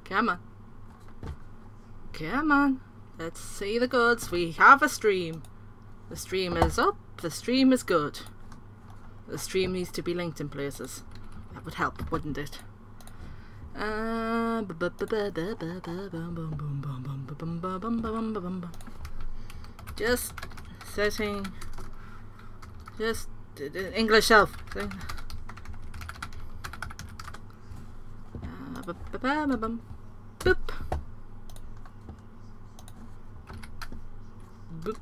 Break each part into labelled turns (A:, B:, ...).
A: Come on. Come on. Let's see the goods. We have a stream. The stream is up. The stream is good. The stream needs to be linked in places. That would help, wouldn't it? Just setting. Just English shelf. Boop. Boop.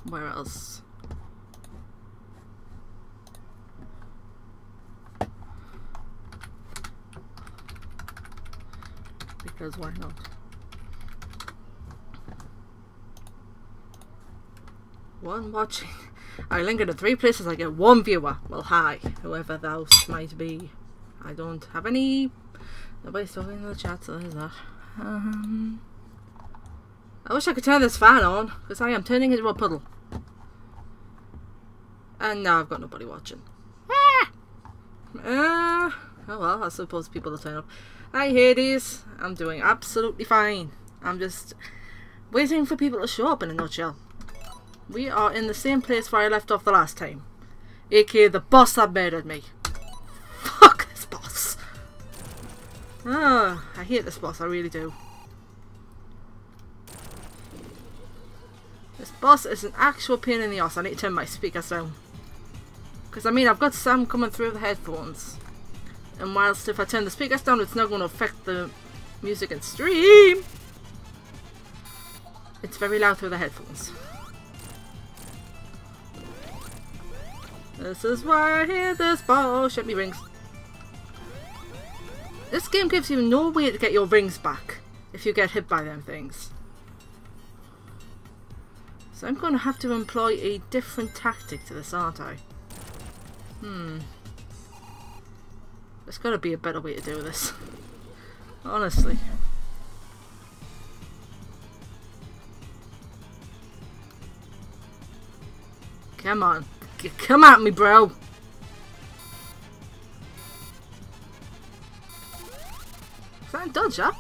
A: Where else? Because why not? One watching. I link in 3 places. I get 1 viewer. Well, hi, whoever thou might be. I don't have any. Nobody's talking in the chat, so there's that. I wish I could turn this fan on, because I am turning into a puddle. And now I've got nobody watching. Oh well, I suppose people will turn up. Hi Hades, I'm doing absolutely fine. I'm just waiting for people to show up in a nutshell. We are in the same place where I left off the last time. aka the boss that murdered me. Fuck this boss. Ah, I hate this boss, I really do. This boss is an actual pain in the arse. I need to turn my speakers down. Because I mean, I've got sound coming through the headphones. And whilst if I turn the speakers down, it's not going to affect the music and stream. It's very loud through the headphones. This is why I hear this boss. Shut me rings. This game gives you no way to get your rings back if you get hit by them things. So I'm going to have to employ a different tactic to this, aren't I? There's got to be a better way to do this. Honestly. Come on. Come at me, bro. Is that a dodge, huh?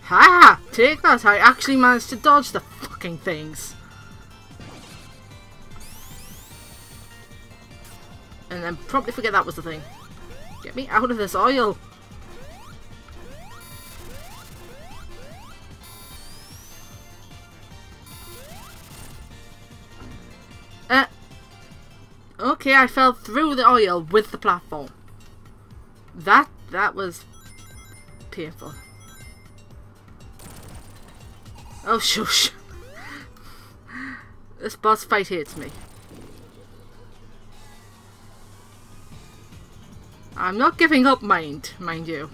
A: Ha! Take that! I actually managed to dodge the fucking things. And then probably forget that was the thing. Get me out of this oil! Okay, I fell through the oil with the platform. That was painful. Oh shush. This boss fight hates me. I'm not giving up, mind you.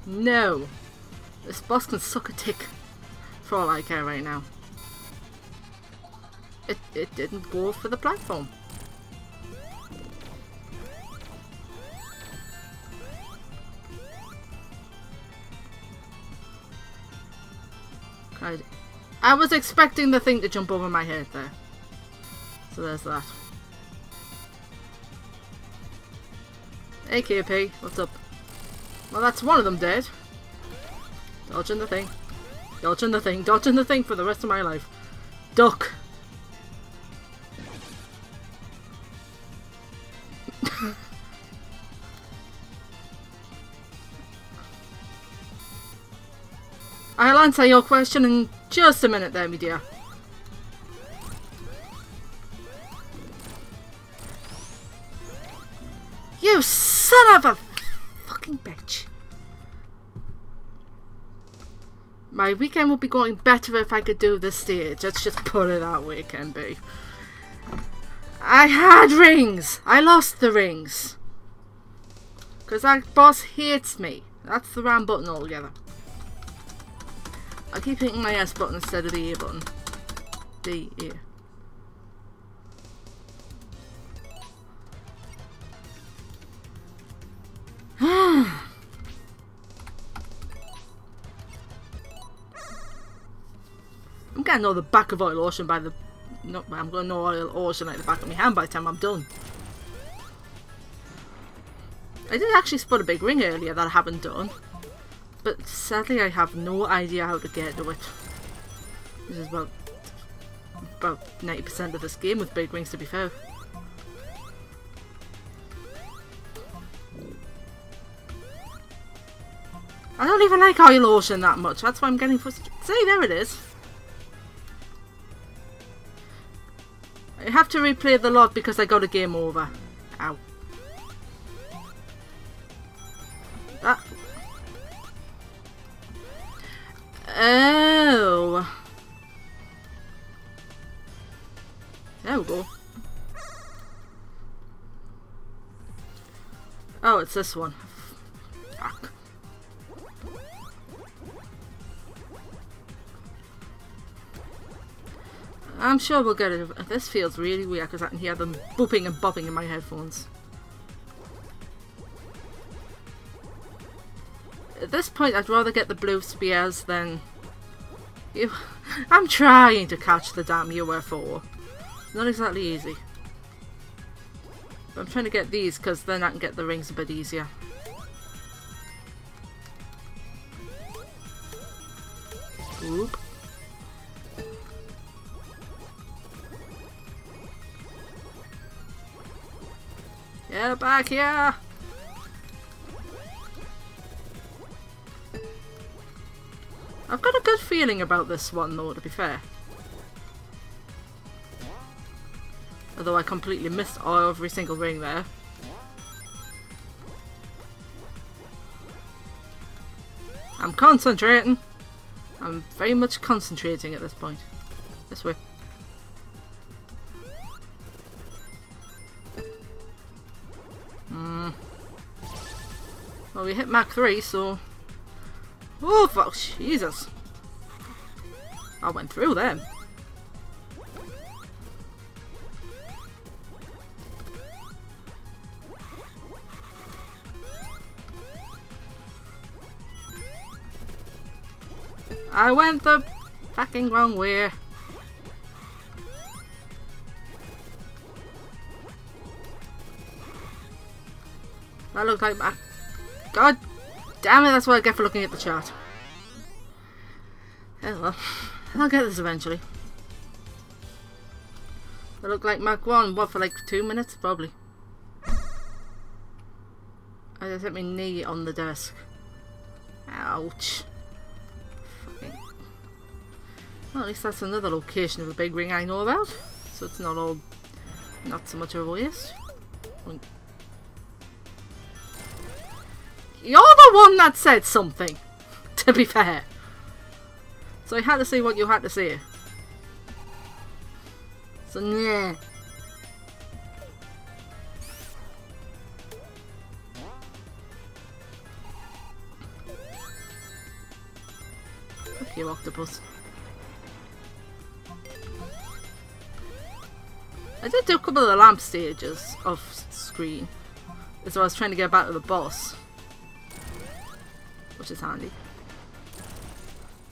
A: No. This boss can suck a tick for all I care right now. It didn't go for the platform. I was expecting the thing to jump over my head there. So there's that. Hey KP, what's up? Well, that's one of them dead. Dodging the thing. Dodging the thing. Dodging the thing for the rest of my life. Duck. I'll answer your question in just a minute there, my dear. You son of a fucking bitch. My weekend would be going better if I could do this stage. Let's just put it that way, can be. I had rings! I lost the rings. Because that boss hates me. That's the RAM button altogether. I keep hitting my S button instead of the A button. D, A. getting all the back of oil ocean by the... No, I'm going no oil ocean like the back of my hand by the time I'm done. I did actually spot a big ring earlier that I haven't done. But sadly I have no idea how to get to it. This is about 90% of this game with big rings, to be fair. I don't even like oil ocean that much. That's why I'm getting frustrated. See, there it is. I have to replay the lot because I got a game over. Ow. That. Oh. There we go. Oh, it's this one. Fuck. I'm sure we'll get it. This feels really weird because I can hear them booping and bopping in my headphones. At this point, I'd rather get the blue spears than... I'm trying to catch the damn UFO. It's not exactly easy. But I'm trying to get these because then I can get the rings a bit easier. Oop. Get back here! I've got a good feeling about this one though, to be fair. Although I completely missed every single ring there. I'm concentrating! I'm very much concentrating at this point. This way. Well, we hit Mach 3, so... Oh, fuck, Jesus! I went through them. I went the fucking wrong way. That looked like my... God damn it, that's what I get for looking at the chart. Yeah, well, I'll get this eventually. That looked like Mach 1, what, for like 2 minutes? Probably. I just hit my knee on the desk. Ouch. Fucking. Well, at least that's another location of a big ring I know about. So it's not all... not so much of a waste. You're the one that said something, to be fair. So I had to say what you had to say. So, nah. Fuck you, octopus. I did do a couple of the lamp stages off screen. So I was trying to get back to the boss. Which is handy.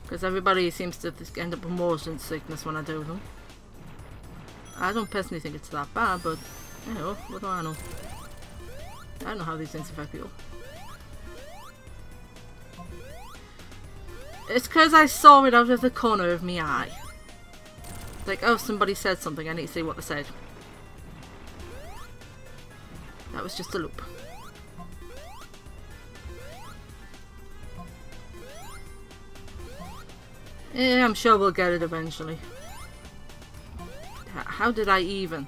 A: Because everybody seems to end up with motion sickness when I do them. I don't personally think it's that bad, but you know, what do I know? I don't know how these things affect people. It's because I saw it out of the corner of my eye. Like, oh, somebody said something, I need to see what they said. That was just a loop. Yeah, I'm sure we'll get it eventually. How did I even?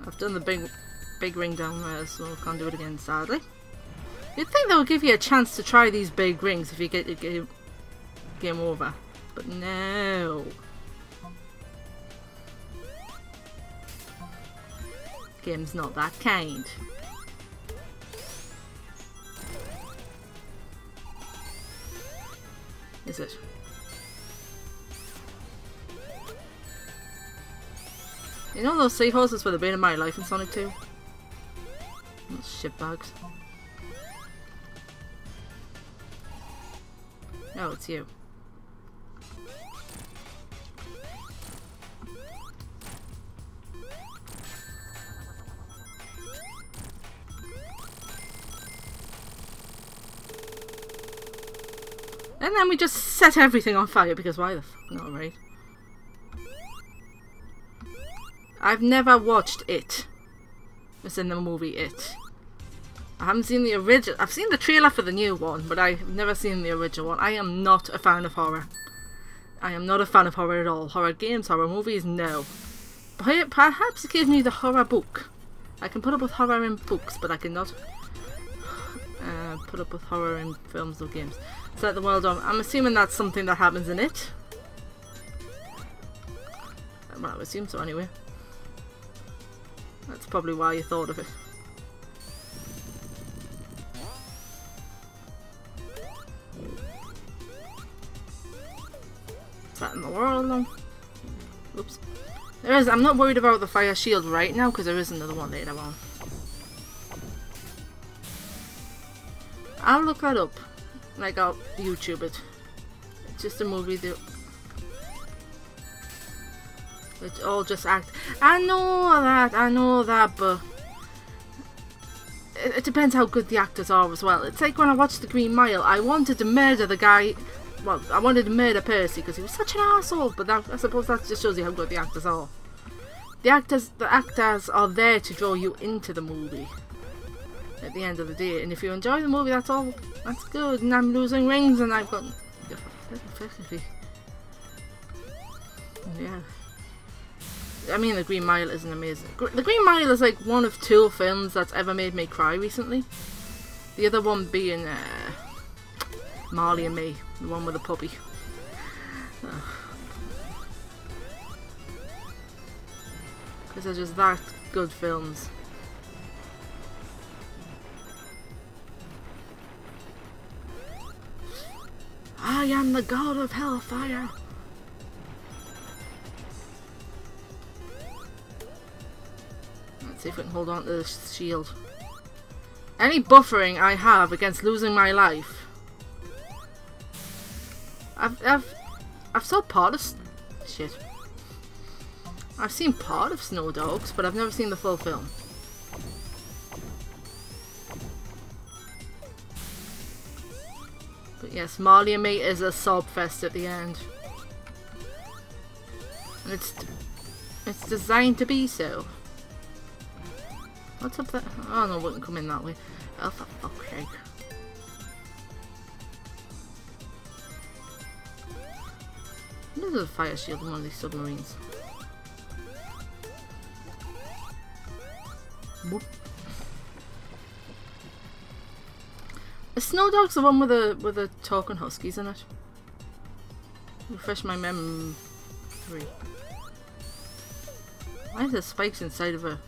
A: I've done the big ring down there, so I can't do it again, sadly. You'd think that would give you a chance to try these big rings if you get your game over. But no. Game's not that kind. Is it? You know those seahorses were the bane of my life in Sonic 2? Shitbags. Oh, it's you. And then we just set everything on fire because why the fuck not, right? I've never watched It. It's in the movie It. I haven't seen the original. I've seen the trailer for the new one, but I've never seen the original one. I am not a fan of horror. I am not a fan of horror at all. Horror games, horror movies, no. Perhaps occasionally the horror book. I can put up with horror in books, but I cannot put up with horror in films or games. Set the world on. I'm assuming that's something that happens in It. Well, I would assume so anyway. That's probably why you thought of it. Set in the world on. Oops. There is. I'm not worried about the fire shield right now because there is another one later on. I'll look that up. Like, I'll YouTube it. It's just a movie that... It's all just act. I know that, but... It depends how good the actors are as well. It's like when I watched The Green Mile, I wanted to murder the guy... Well, I wanted to murder Percy because he was such an asshole, but that, I suppose that just shows you how good the actors are. The actors are there to draw you into the movie. At the end of the day, and if you enjoy the movie, that's all. That's good. And I'm losing rings, and I've got. Yeah. I mean, The Green Mile isn't amazing. The Green Mile is like one of 2 films that's ever made me cry recently. The other one being Marley and Me, the one with the puppy. Because they're just that good films. I am the god of hellfire. Let's see if we can hold on to this shield. Any buffering I have against losing my life. I've saw part of shit. I've seen part of Snow Dogs, but I've never seen the full film. But yes, Marley and Me is a sob fest at the end. And it's designed to be so. What's up there? Oh no, it wouldn't come in that way. Oh, for fuck's sake. There's a fire shield in one of these submarines. Whoop. Is Snow Dogs the one with the talking huskies in it? Refresh my memory. Why are there spikes inside of her?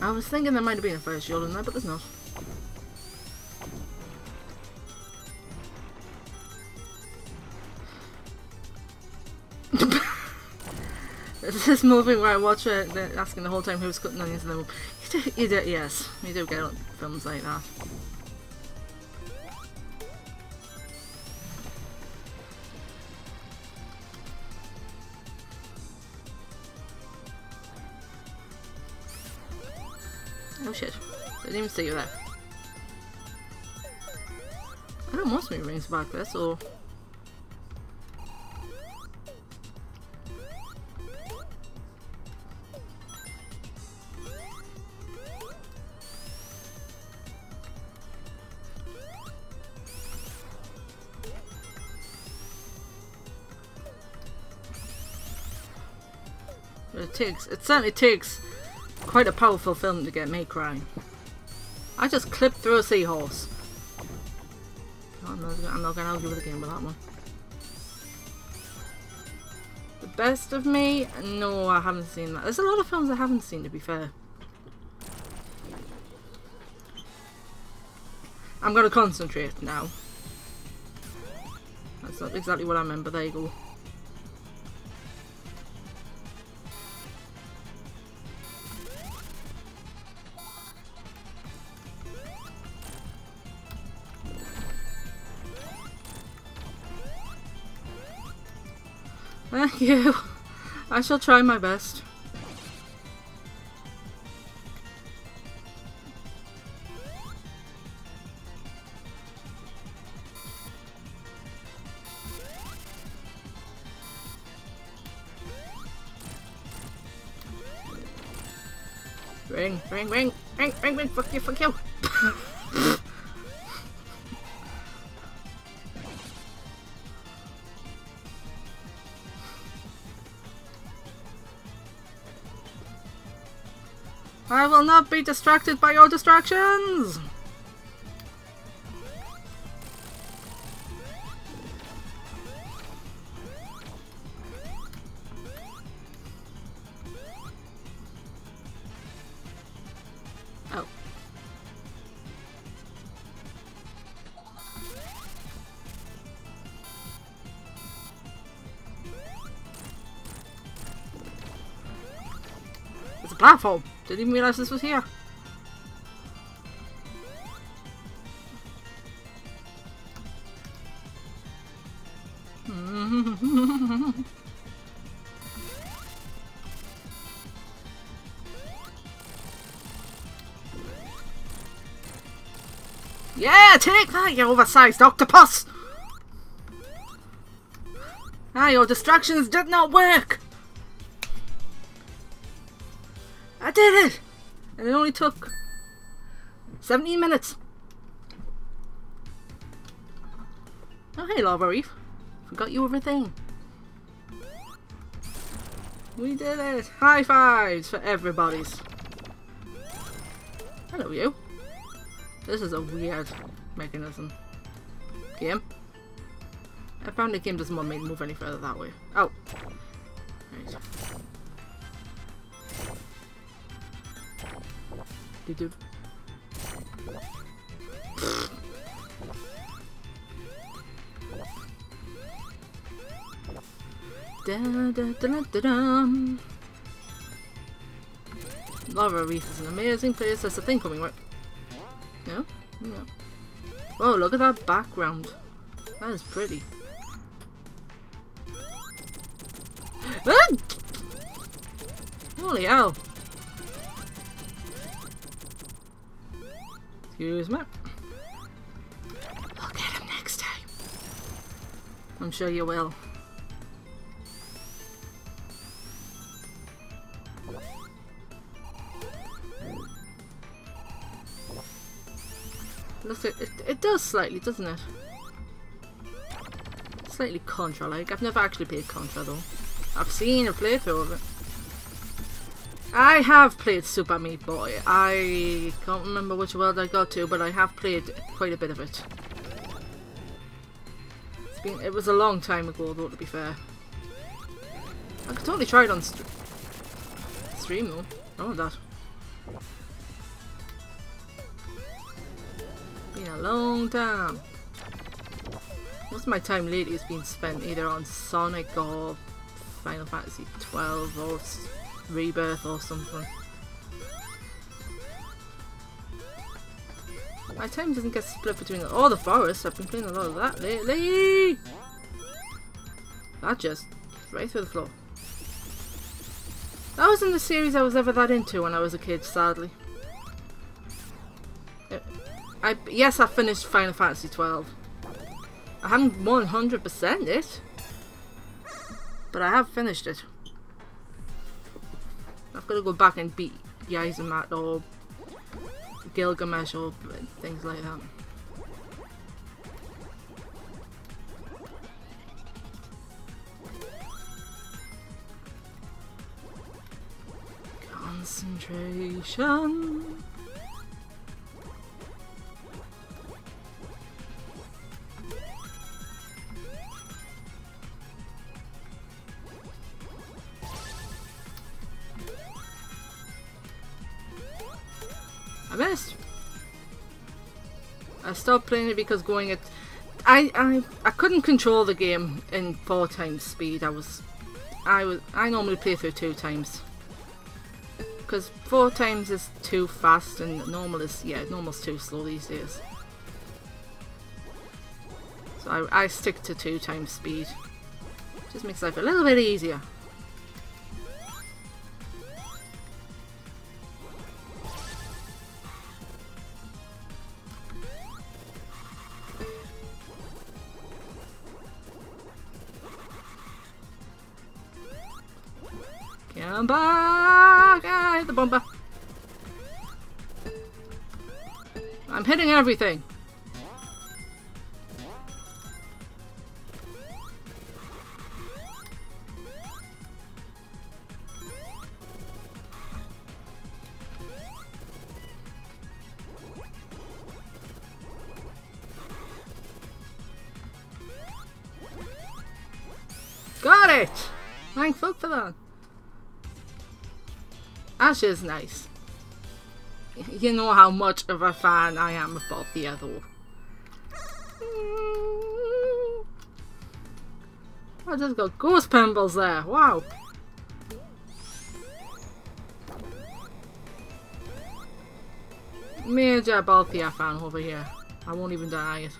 A: I was thinking there might have been a fire shield in there, but there's not. There's this movie where I watch it, they're asking the whole time who's cutting onions in the room. You do, yes, you do get films like that. Oh shit, didn't even see you there. I don't want so many rings back there, so... But it certainly takes quite a powerful film to get me crying. I just clipped through a seahorse. I'm not gonna argue with the game with that one. The Best of Me? No, I haven't seen that. There's a lot of films I haven't seen, to be fair. I'm gonna concentrate now. That's not exactly what I meant, but there you go. Thank you. I shall try my best. Ring, ring, ring, ring, ring, ring, fuck you, fuck you. I will not be distracted by your distractions! Oh. It's a platform! Didn't even realise this was here. Yeah, take that, you oversized octopus! Ah, your distractions did not work! I did it! And it only took 17 minutes. Oh, hey, Lava Reef. Forgot you were a thing. We did it! High fives for everybody's. Hello, you. This is a weird mechanism. Game. Apparently, the game doesn't want me to move any further that way. Oh. Right. Dude. Da, da, da, da, da, da. Lava Reef is an amazing place. There's a thing coming, right? No? No. Whoa, look at that background. That is pretty. Ah! Holy hell. Excuse me. I'll get him next time. I'm sure you will. Looks like it does slightly, doesn't it? Slightly Contra-like. I've never actually played Contra though. I've seen a playthrough of it. I have played Super Meat Boy. I can't remember which world I got to, but I have played quite a bit of it. It was a long time ago though, to be fair. I could totally try it on stream though. Oh, that. Been a long time. Most of my time lately has been spent either on Sonic or Final Fantasy 12 or Rebirth or something. My time doesn't get split between all the forest. I've been playing a lot of that lately. That just right through the floor. That wasn't the series I was ever that into when I was a kid, sadly. Yes, I finished Final Fantasy 12. I haven't 100%'d it, but I have finished it. I've got to go back and beat Yazumat or Gilgamesh or things like that. Concentration. I missed. I stopped playing it because going at I couldn't control the game in 4 times speed. I normally play through 2 times because 4 times is too fast and normal's too slow these days. So I stick to 2 times speed. Just makes life a little bit easier. Come back! Ah, hit the bumper. I'm hitting everything. Got it! Thank fuck for that. Ash is nice. You know how much of a fan I am of Balthia though. I just got ghost pimples there. Wow. Major Balthia fan over here. I won't even deny it.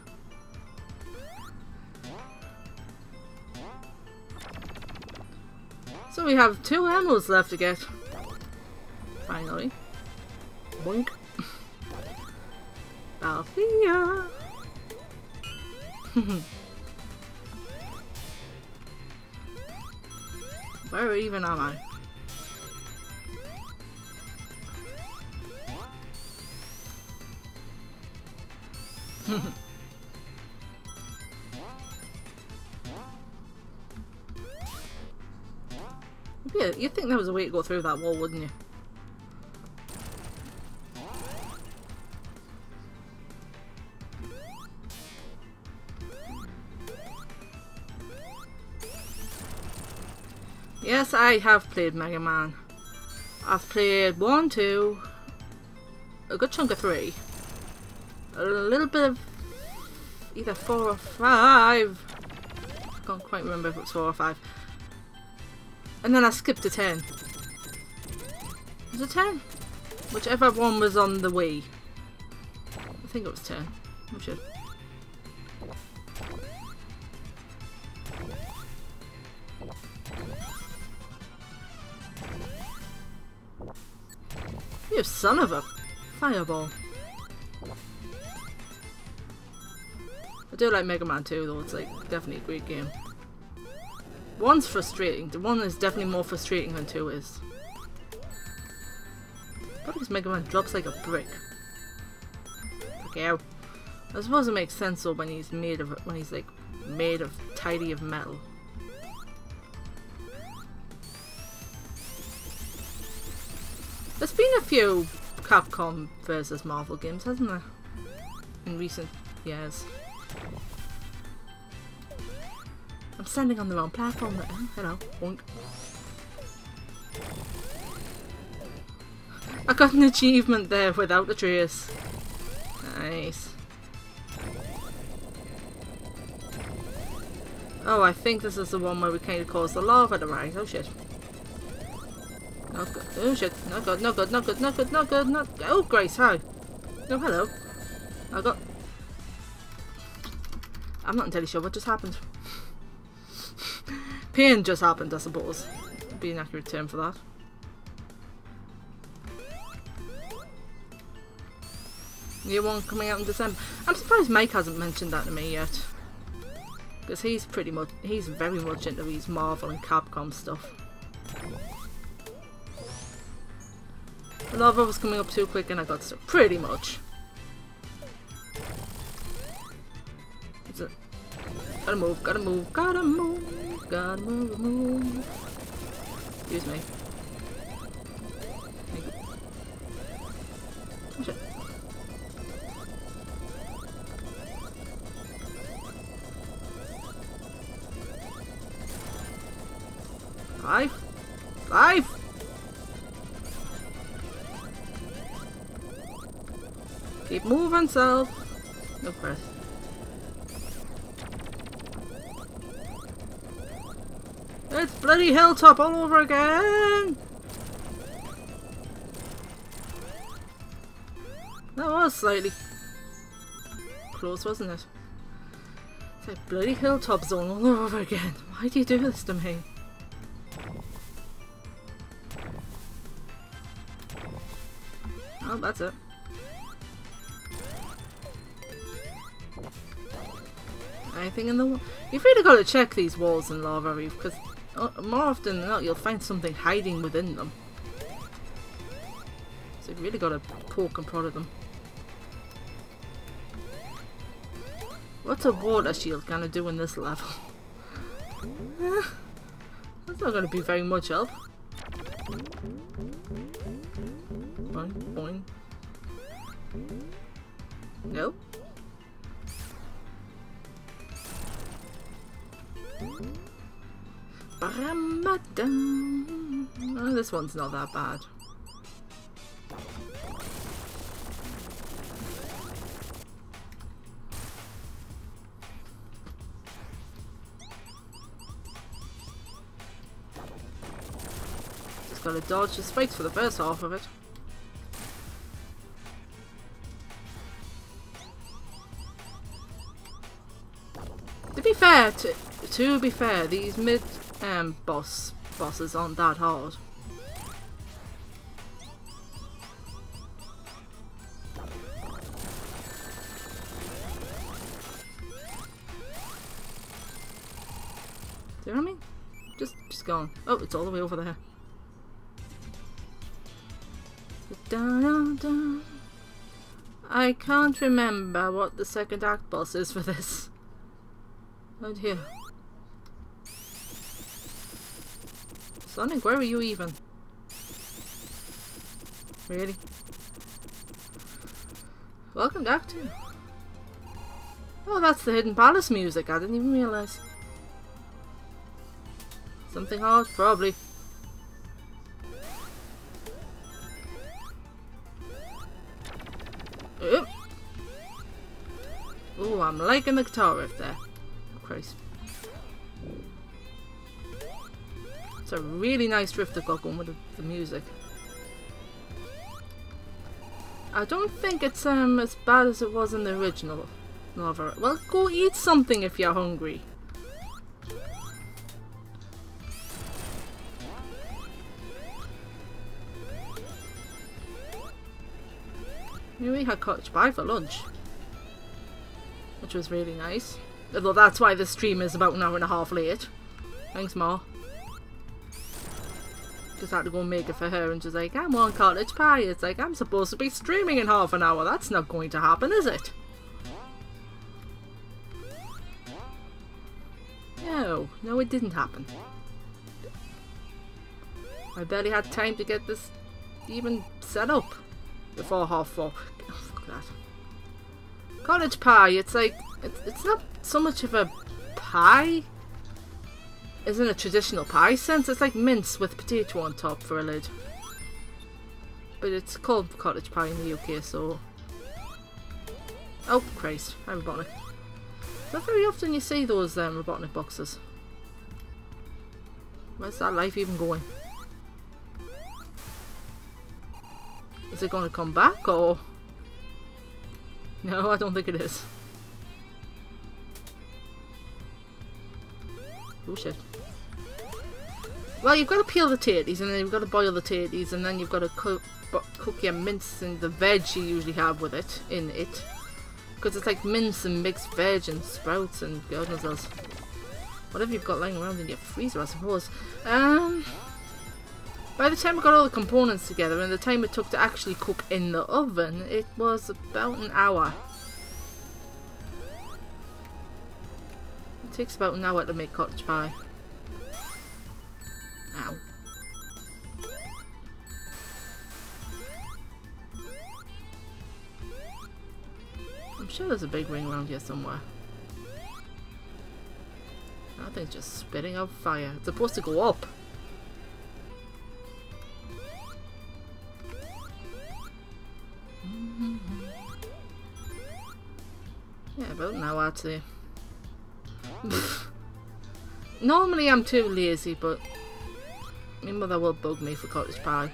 A: So we have 2 emeralds left to get. Finally. Boink. Balthia. Where even am I? Yeah, you'd think there was a way to go through that wall, wouldn't you? Yes, I have played Mega Man. I've played 1, 2, a good chunk of 3, a little bit of either 4 or 5. I can't quite remember if it was 4 or 5. And then I skipped to 10. Was it 10? Whichever one was on the Wii. I think it was 10. I'm sure. You son of a fireball. I do like Mega Man 2 though, it's like definitely a great game. 1's frustrating, the 1 is definitely more frustrating than 2 is. Probably because Mega Man drops like a brick. Okay, ow. I suppose it makes sense though when he's made of tidy of metal. There's been a few Capcom versus Marvel games, hasn't there? In recent years. I'm standing on the wrong platform there. Hello. Boink. I got an achievement there without a trace. Nice. Oh, I think this is the one where we kind of caused the lava to rise. Oh shit. Not good. Oh shit. Not good, not good, not good, not good, not good, not good. Oh, Grace, hi. Oh, hello. I got... I'm not entirely sure what just happened. Pain just happened, I suppose. Would be an accurate term for that. New one coming out in December. I'm surprised Mike hasn't mentioned that to me yet. Because he's very much into these Marvel and Capcom stuff. The lava was coming up too quick and I got stuck. Pretty much. Gotta move, gotta move, gotta move, gotta move. Excuse me. Oh shit. Five. Keep moving, self. No press. It's bloody hilltop all over again! That was slightly close, wasn't it? It's like bloody hilltop zone all over again. Why do you do this to me? Oh, that's it. Anything in the wall? You've really got to check these walls in Lava Reef, because more often than not you'll find something hiding within them. So you've really got to poke and prod at them. What's a water shield gonna do in this level? That's not gonna be very much help. Boing, boing. No. Oh, this one's not that bad. Just gotta dodge the spikes for the first half of it. To be fair, these mid bosses aren't that hard. Do you know what I mean? Just go on. Oh, it's all the way over there. I can't remember what the second act boss is for this. Oh dear. Sonic, where are you even? Really? Welcome back to. Oh, that's the Hidden Palace music. I didn't even realise. Something hard? Probably. Oh, I'm liking the guitar riff there. Christ. It's a really nice riff they've got going with the music. I don't think it's as bad as it was in the original novel. Well, go eat something if you're hungry. We had cottage pie for lunch, which was really nice. Although that's why the stream is about an hour and a half late. Thanks, Ma. Just had to go and make it for her, and she's like, I want cottage pie. It's like, I'm supposed to be streaming in half an hour. That's not going to happen, is it? No, no, it didn't happen. I barely had time to get this even set up before 4:30. Oh, fuck that. Cottage pie, it's like, it's not so much of a pie as in a traditional pie sense. It's like mince with potato on top for a lid. But it's called cottage pie in the UK, so... Oh, Christ. Hi, Robotnik. Not very often you see those Robotnik boxes. Where's that life even going? Is it going to come back, or...? No, I don't think it is. Oh shit. Well, you've got to peel the tatties, and then you've got to boil the tatties, and then you've got to cook your mince and the veg you usually have with it, in it. Because it's like mince and mixed veg and sprouts and God knows else. Whatever you've got lying around in your freezer, I suppose. By the time I got all the components together and the time it took to actually cook in the oven, it was about an hour. It takes about an hour to make cottage pie. Ow. I'm sure there's a big ring around here somewhere. That thing's just spitting out fire. It's supposed to go up. Yeah, about an hour I'd say. Normally I'm too lazy, but my mother will bug me for cottage pie.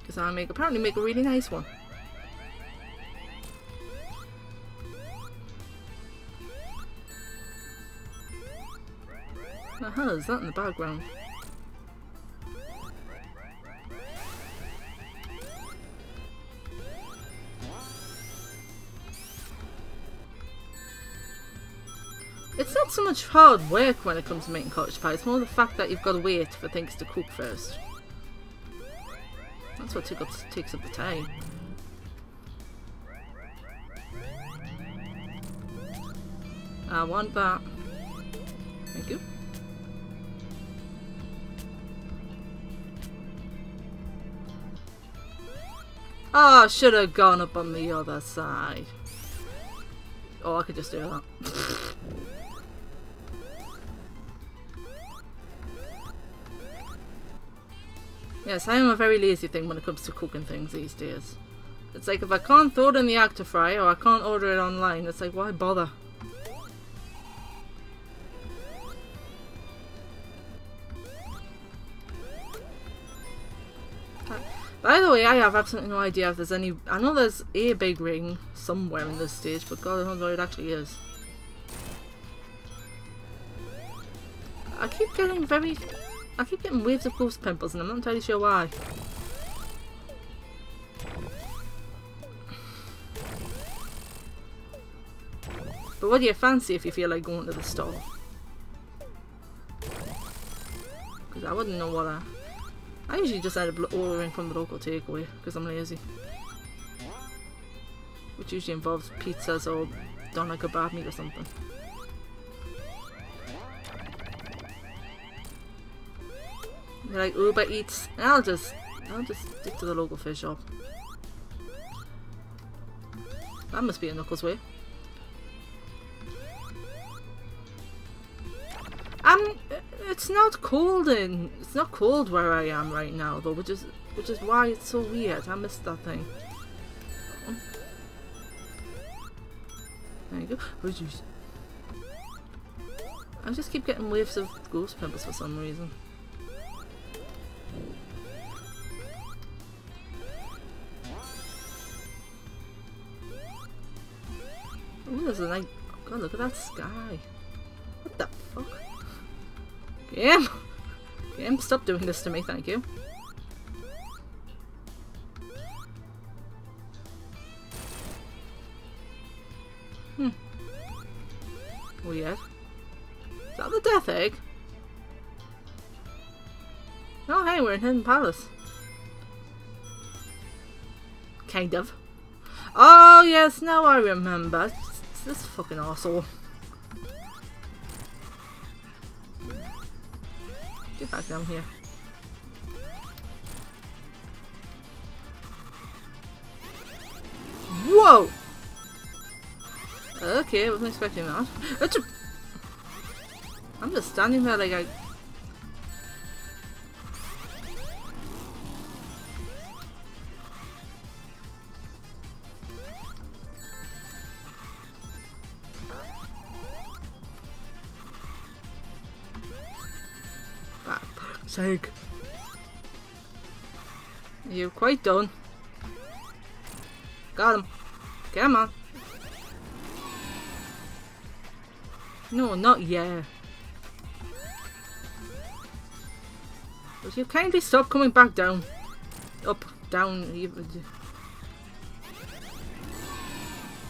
A: Because I apparently make a really nice one. What the hell is that in the background? It's not so much hard work when it comes to making cottage pie, it's more the fact that you've got to wait for things to cook first. That's what takes up the time. I want that. Thank you. Oh, I should have gone up on the other side. Oh, I could just do that. Yes, I am a very lazy thing when it comes to cooking things these days. It's like if I can't throw it in the air to fry or I can't order it online, it's like, why bother? By the way, I have absolutely no idea if there's any... I know there's a big ring somewhere in this stage, but God knows where it actually is. I keep getting waves of ghost pimples and I'm not entirely sure why. But what do you fancy if you feel like going to the store? Because I wouldn't know what I usually just end up ordering from the local takeaway because I'm lazy. Which usually involves pizzas or doner kebab meat or something. They're like Uber Eats. I'll just stick to the local fish shop. That must be a Knuckles way. It's not cold where I am right now though, which is why it's so weird. I missed that thing. There you go. Oh jeez. I just keep getting waves of ghost pimples for some reason. Ooh, there's a night. God, look at that sky. What the fuck? Game, stop doing this to me, thank you. Weird. Is that the death egg? Oh hey, we're in Hidden Palace. Kind of. Oh yes, now I remember. It's this fucking arsehole. Get back down here. Whoa! Okay, I wasn't expecting that. I'm just standing there like I... Sake. You're quite done. Got him. Come on. No, not yet. Would you kindly stop coming back down? Up, down.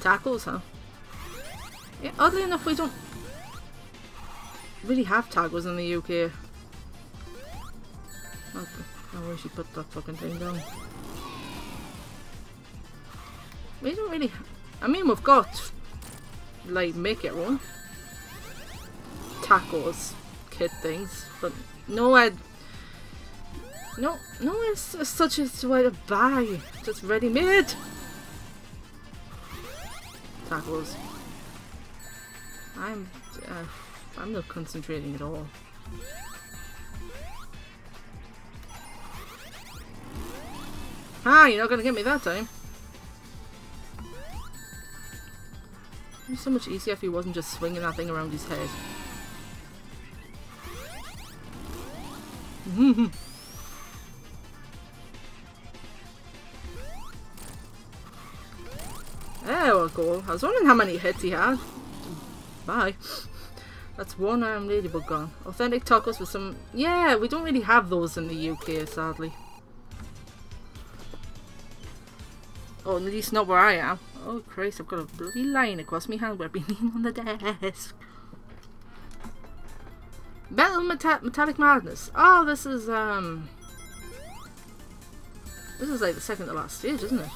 A: Tackles, huh? Yeah, oddly enough, we don't really have tackles in the UK. I wish you put that fucking thing down. We don't really... I mean, we've got, like, make your own tacos kit things, but nowhere such as where to buy. Just ready-made tacos. I'm not concentrating at all. Ah, you're not gonna get me that time. It'd be so much easier if he wasn't just swinging that thing around his head. There we go. I was wondering how many hits he had. Bye. I That's one ladybug gone. Authentic tacos with some... Yeah, we don't really have those in the UK, sadly. Oh, at least not where I am. Oh Christ, I've got a bloody line across my hand where I've been leaning on the desk. Metallic Madness. Oh, this is like the second to last stage, isn't it?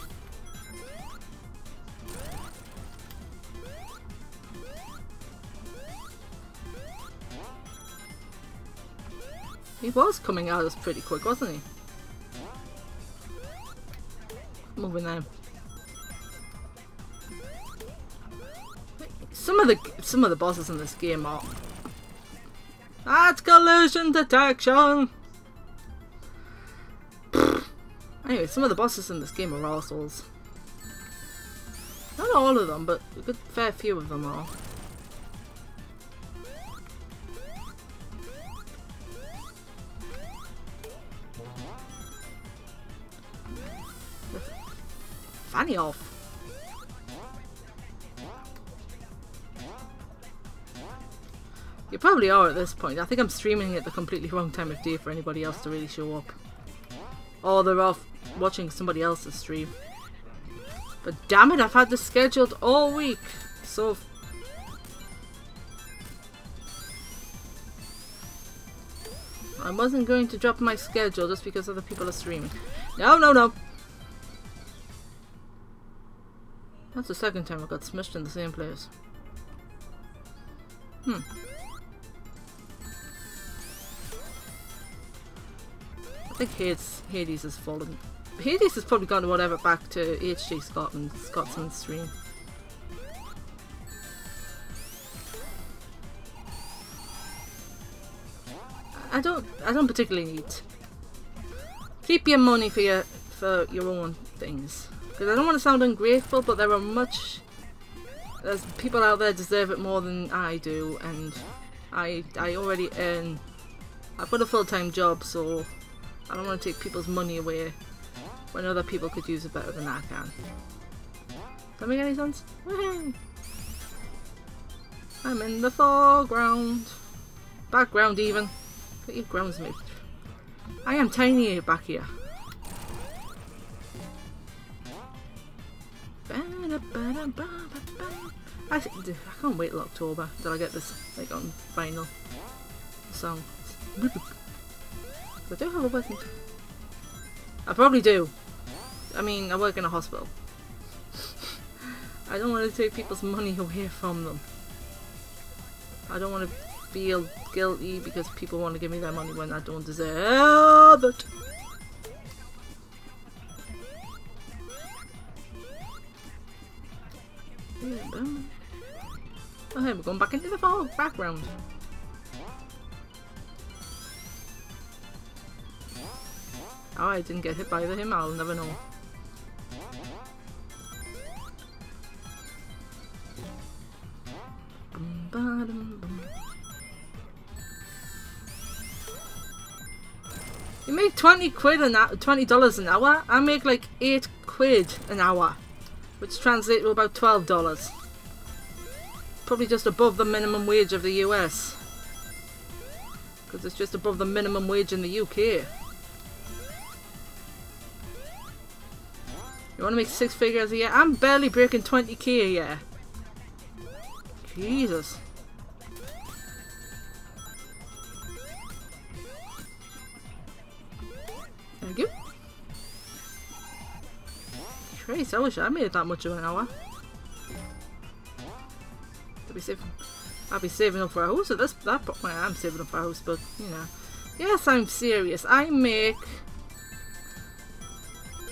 A: He was coming at us pretty quick, wasn't he? Moving them. Some of the bosses in this game are... That's collision detection! Anyway, some of the bosses in this game are arseholes. Not all of them, but a good fair few of them are. Fanny off. You probably are at this point. I think I'm streaming at the completely wrong time of day for anybody else to really show up. Or they're off watching somebody else's stream. But damn it, I've had this scheduled all week. So... I wasn't going to drop my schedule just because other people are streaming. No, no, no. That's the second time I got smushed in the same place. I think Hades has fallen. Hades has probably gone to whatever back to HG Scotsman's stream. I don't particularly need. Keep your money for your own things. Because I don't want to sound ungrateful, but there's people out there deserve it more than I do, and I already earn. I've got a full-time job, so I don't want to take people's money away when other people could use it better than I can. Does that make any sense? Woohoo! I'm in the foreground. Background even. Look at your grounds moved. I am tiny back here. I can't wait till October till I get this like on vinyl song. I do have a working. I probably do. I mean, I work in a hospital. I don't want to take people's money away from them. I don't want to feel guilty because people want to give me their money when I don't deserve it. Oh, hey, we're going back into the background. Oh, I didn't get hit by him, I'll never know. You make $20 an hour? I make like £8 an hour, which translates to about $12. Probably just above the minimum wage of the US. Because it's just above the minimum wage in the UK. You want to make 6 figures a year? I'm barely breaking 20k a year. Jesus. Thank you. Christ, I wish I made that much of an hour. I'll be saving up for a house at that point. Well, I'm saving up for a house, but you know. Yes, I'm serious. I make,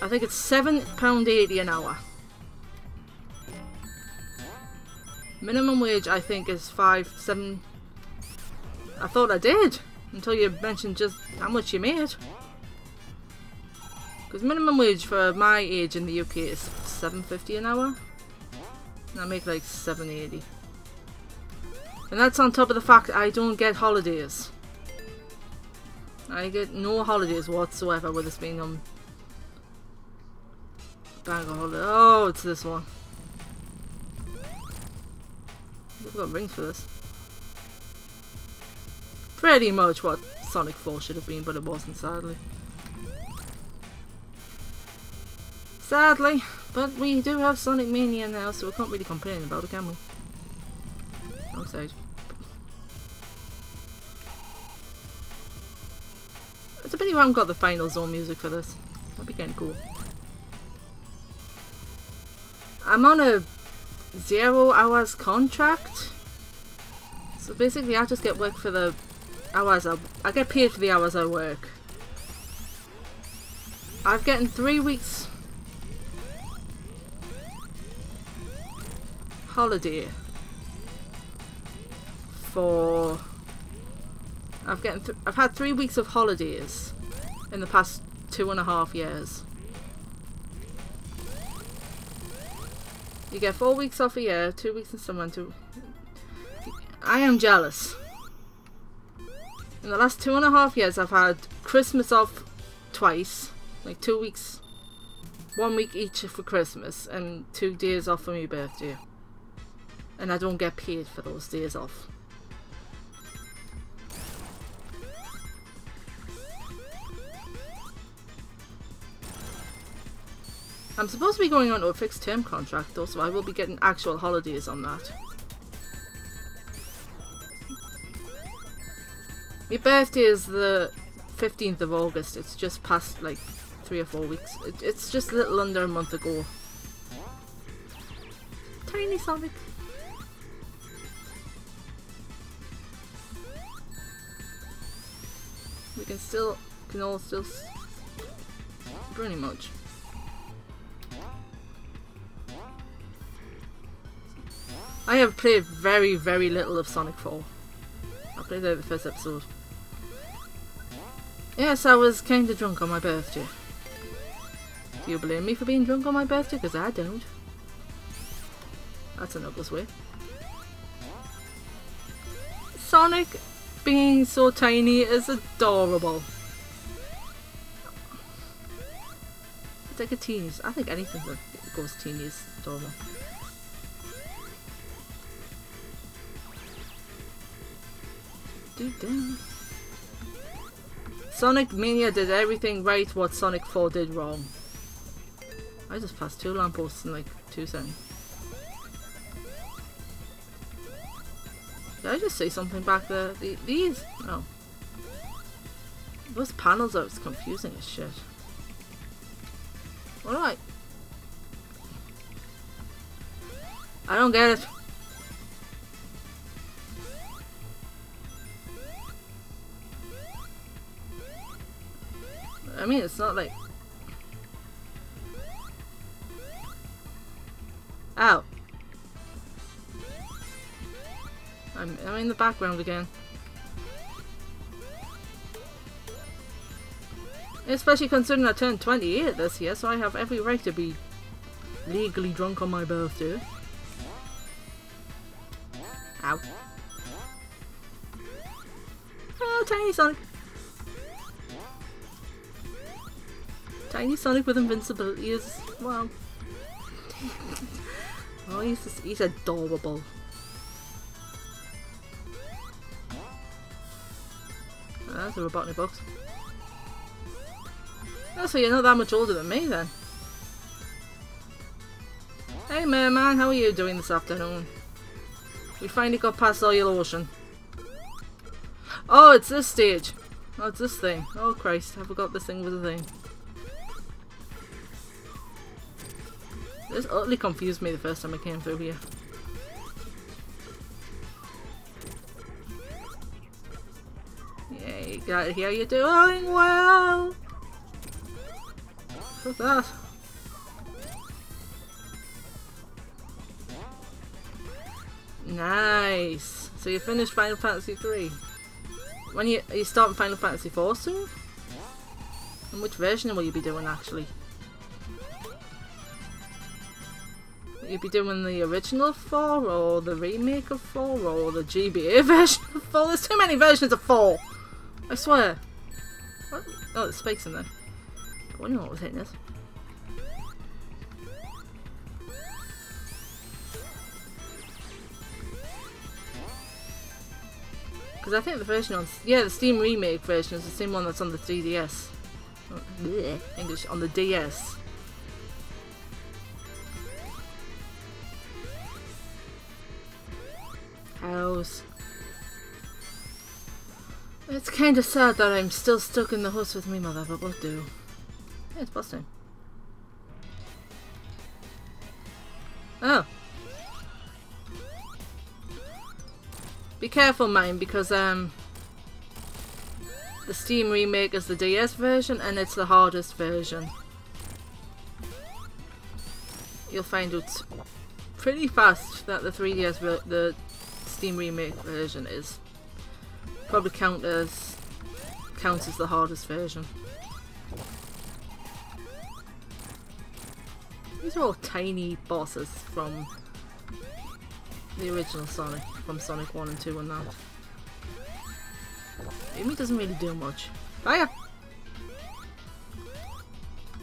A: I think it's £7.80 an hour. Minimum wage, I think, is 7. I thought I did until you mentioned just how much you made. Because minimum wage for my age in the UK is £7.50 an hour, and I make like £7.80. And that's on top of the fact I don't get holidays. I get no holidays whatsoever with this being on bank holiday. Oh, it's this one. We've got rings for this. pretty much what Sonic 4 should have been, but it wasn't, sadly. Sadly, but we do have Sonic Mania now, so we can't really complain about it, can we? Wrong side. It's a pity we haven't got the final zone music for this. That'd be kind of cool. I'm on a 0 hours contract. So basically I just get work for the hours I get paid for the hours I work. I've gotten 3 weeks holiday for I've had 3 weeks of holidays in the past 2.5 years. You get 4 weeks off a year, 2 weeks in summer, and 2. I am jealous. In the last 2.5 years, I've had Christmas off twice, like 2 weeks, 1 week each for Christmas, and 2 days off for my birthday. And I don't get paid for those days off. I'm supposed to be going on to a fixed term contract though, so I will be getting actual holidays on that. My birthday is the 15th of August. It's just past like 3 or 4 weeks. It's just a little under a month ago. Tiny Sonic. We can all still pretty much. I have played very, very little of Sonic 4. I played the first episode. Yes, I was kinda drunk on my birthday. Do you blame me for being drunk on my birthday? Because I don't. That's an ugly way. Sonic being so tiny is adorable. It's like a teeny. I think anything that goes teeny is adorable. Sonic Mania did everything right what Sonic 4 did wrong. I just passed 2 lampposts in like 2 seconds. Did I just say something back there? These? No. Those panels are confusing as shit. What do I don't get it. I mean, it's not like... Ow. I'm in the background again. Especially considering I turned 28 this year, so I have every right to be legally drunk on my birthday. Ow. Oh, tiny Sonic. Tiny Sonic with invincibility is, wow. Oh, he's adorable. That's a Robotnik box. Oh, so you're not that much older than me then. Hey Merman, how are you doing this afternoon? We finally got past Oil Ocean. Oh, it's this stage. Oh, it's this thing. Oh Christ, I forgot this thing was a thing. This utterly confused me the first time I came through here. Yeah, you got it here. You're doing well. What's that? Nice. So you finished Final Fantasy 3. When are you starting Final Fantasy 4 soon? And which version will you be doing actually? Will you be doing the original 4 or the remake of 4 or the GBA version of 4? There's too many versions of 4! I swear. What? Oh, there's spikes in there. I wonder what was hitting this. Because I think the version on... Yeah, the Steam Remake version is the same one that's on the 3DS. Blech, English, on the DS. House. It's kind of sad that I'm still stuck in the house with me mother, but what do? Yeah, it's boss time. Oh. Be careful, mine, because the Steam Remake is the DS version and it's the hardest version. You'll find out pretty fast that the 3DS the Steam Remake version is probably counts as the hardest version. These are all tiny bosses from the original Sonic, from Sonic 1 and 2 and that. Amy doesn't really do much. Fire!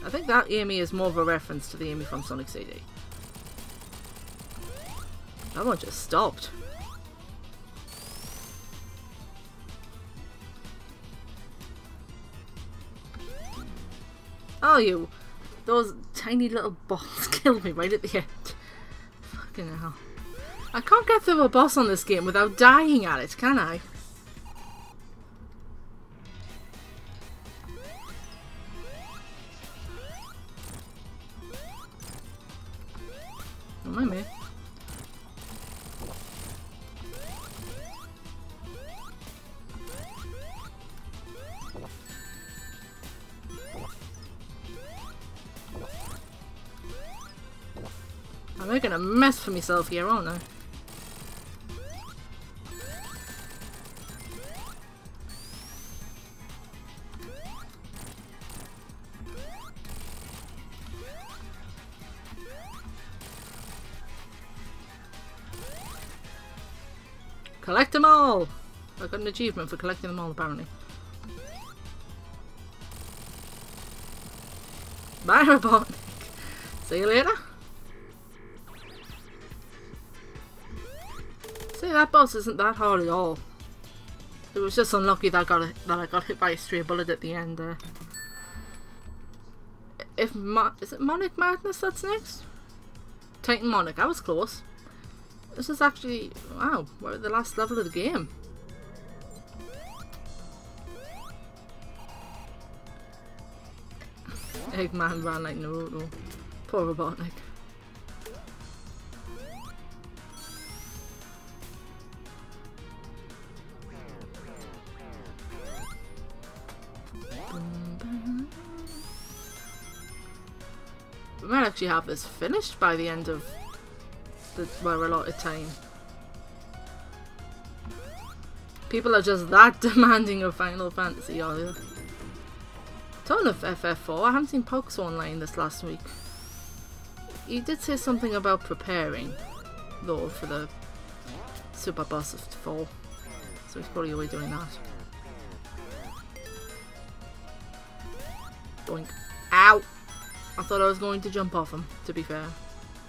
A: I think that Amy is more of a reference to the Amy from Sonic CD. That one just stopped. Oh, you! Those tiny little balls killed me right at the end. Fucking hell. I can't get through a boss on this game without dying at it, can I? Don't mind me. I'm making a mess for myself here, aren't I? Collect them all! I got an achievement for collecting them all, apparently. Bye, Robotnik. See you later. See, that boss isn't that hard at all. It was just unlucky that I got hit by a stray bullet at the end there. Is it Monic Madness that's next? Titan Monic, I was close. This is actually, wow, we're at the last level of the game. Eggman ran like Naruto. Poor Robotnik. We might actually have this finished by the end of the allotted time. People are just that demanding of Final Fantasy, are they? Talking of FF4, I haven't seen Pokes online this last week. He did say something about preparing, though, for the Super Boss of 4. So he's probably already doing that. Boink. Ow! I thought I was going to jump off him, to be fair.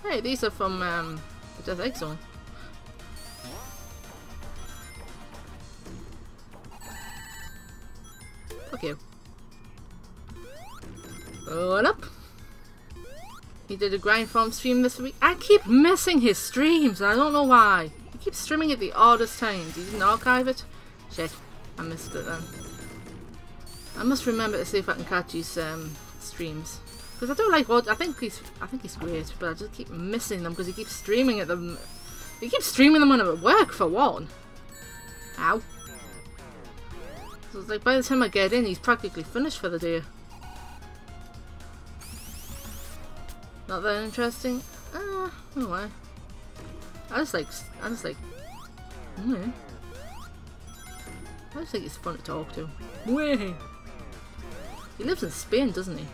A: Hey, these are from the Death Egg Zone. Fuck you. What up? He did a grind farm stream this week. I keep missing his streams. I don't know why. He keeps streaming at the oddest times. He didn't archive it. Shit, I missed it then. I must remember to see if I can catch his streams. Because I do like what I think he's great, but I just keep missing them because he keeps streaming at them. He keeps streaming them when I'm at work for one. Ow. So it's like by the time I get in, he's practically finished for the day. Not that interesting. Oh well. I just think he's fun to talk to. Way. He lives in Spain, doesn't he?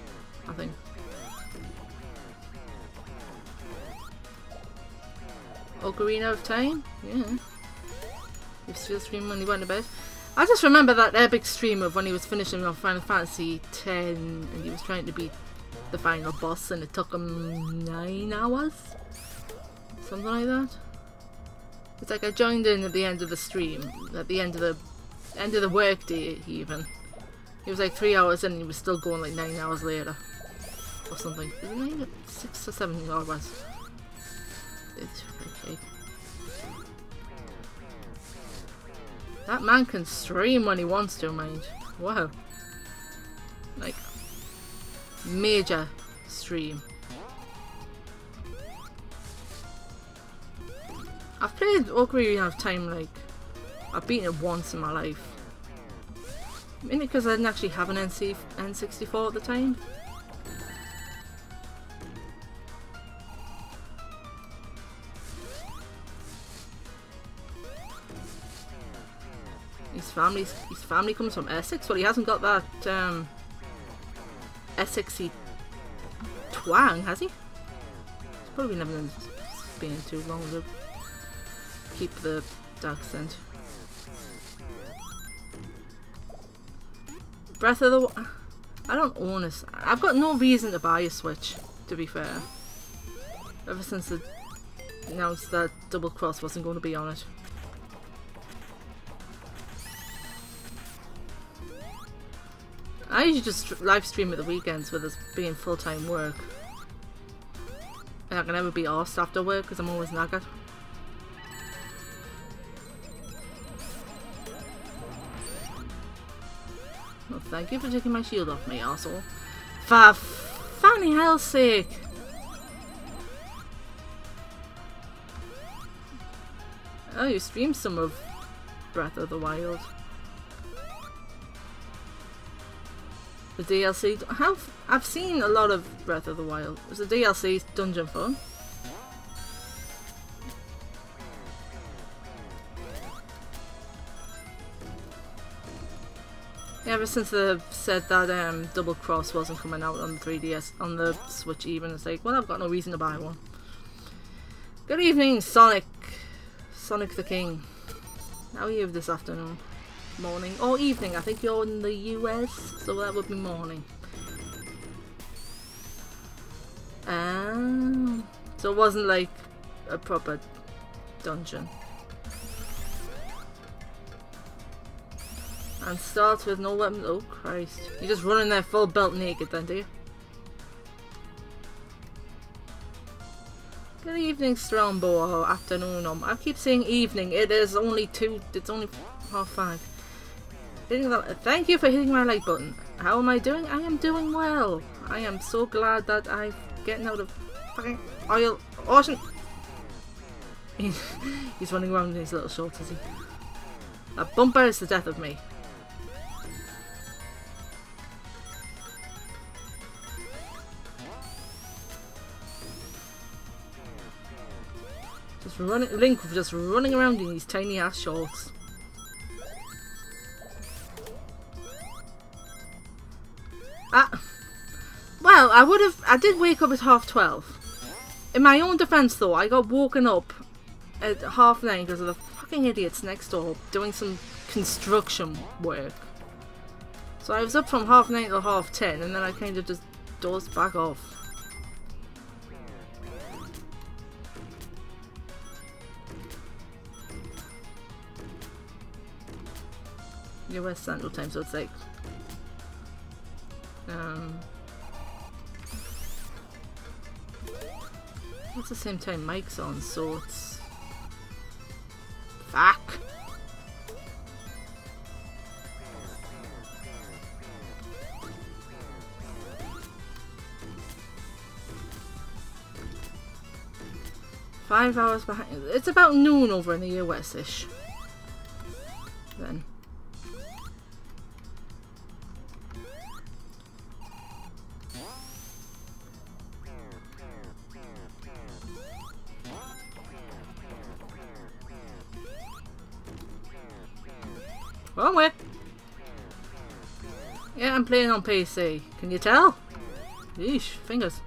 A: I think. Ocarina of Time? Yeah. He still streaming when he went to bed. I just remember that epic stream of when he was finishing off Final Fantasy X and he was trying to beat the final boss and it took him 9 hours? Something like that. It's like I joined in at the end of the stream, at the end of the work day even. He was like 3 hours in and he was still going like 9 hours later. Or something. Is it 9? 6 or 7 hours? It's okay. That man can stream when he wants to, mind. Wow. Like, major stream. I've played Ocarina of Time, like, I've beaten it once in my life. Mainly because I didn't actually have an N64 at the time. His family comes from Essex, but he hasn't got that Essexy twang, has he? He's probably been living in Spain too long to keep the accent. Breath of the I don't own a... I've got no reason to buy a Switch, to be fair. Ever since they announced that Double Cross wasn't going to be on it. I usually just live stream at the weekends with us being full-time work. And I can never be arsed after work because I'm always knackered. Well, thank you for taking my shield off me, arsehole. For funny hell's sake! Oh, you streamed some of Breath of the Wild. The DLC. I've seen a lot of Breath of the Wild. Was the DLC dungeon fun? Ever since they've said that Double Cross wasn't coming out on the 3DS, on the Switch even, it's like, well, I've got no reason to buy one. Good evening, Sonic the King. How are you this afternoon? Morning or evening? I think you're in the US, so that would be morning. So it wasn't like a proper dungeon. And starts with no weapons. Oh Christ. You just run in there full belt naked then, do you? Good evening, Strombo, or afternoon. I keep saying evening. It is only 2. It's only 5:30. Thank you for hitting my like button. How am I doing? I am doing well. I am so glad that I'm getting out of fucking ocean. He's running around in his little shorts, is he? A bumper is the death of me. Link just running around in these tiny ass shorts. Well, I did wake up at 12:30. In my own defense though, I got woken up at 9:30 because of the fucking idiots next door doing some construction work. So I was up from 9:30 till 10:30 and then I kind of just dozed back off. US Central Time, so it's like what's the same time Mike's on, so it's fuck. Five hours behind. It's about noon over in the US-ish. Then. Wrong way. Yeah, I'm playing on PC. Can you tell? Yeesh, fingers.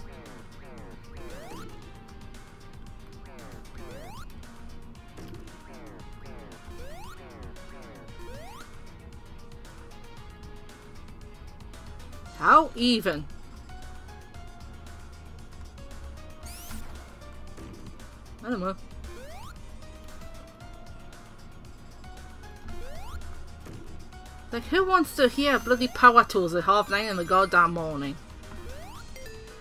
A: How even? I don't know. Like, who wants to hear bloody power tools at 9:30 in the goddamn morning?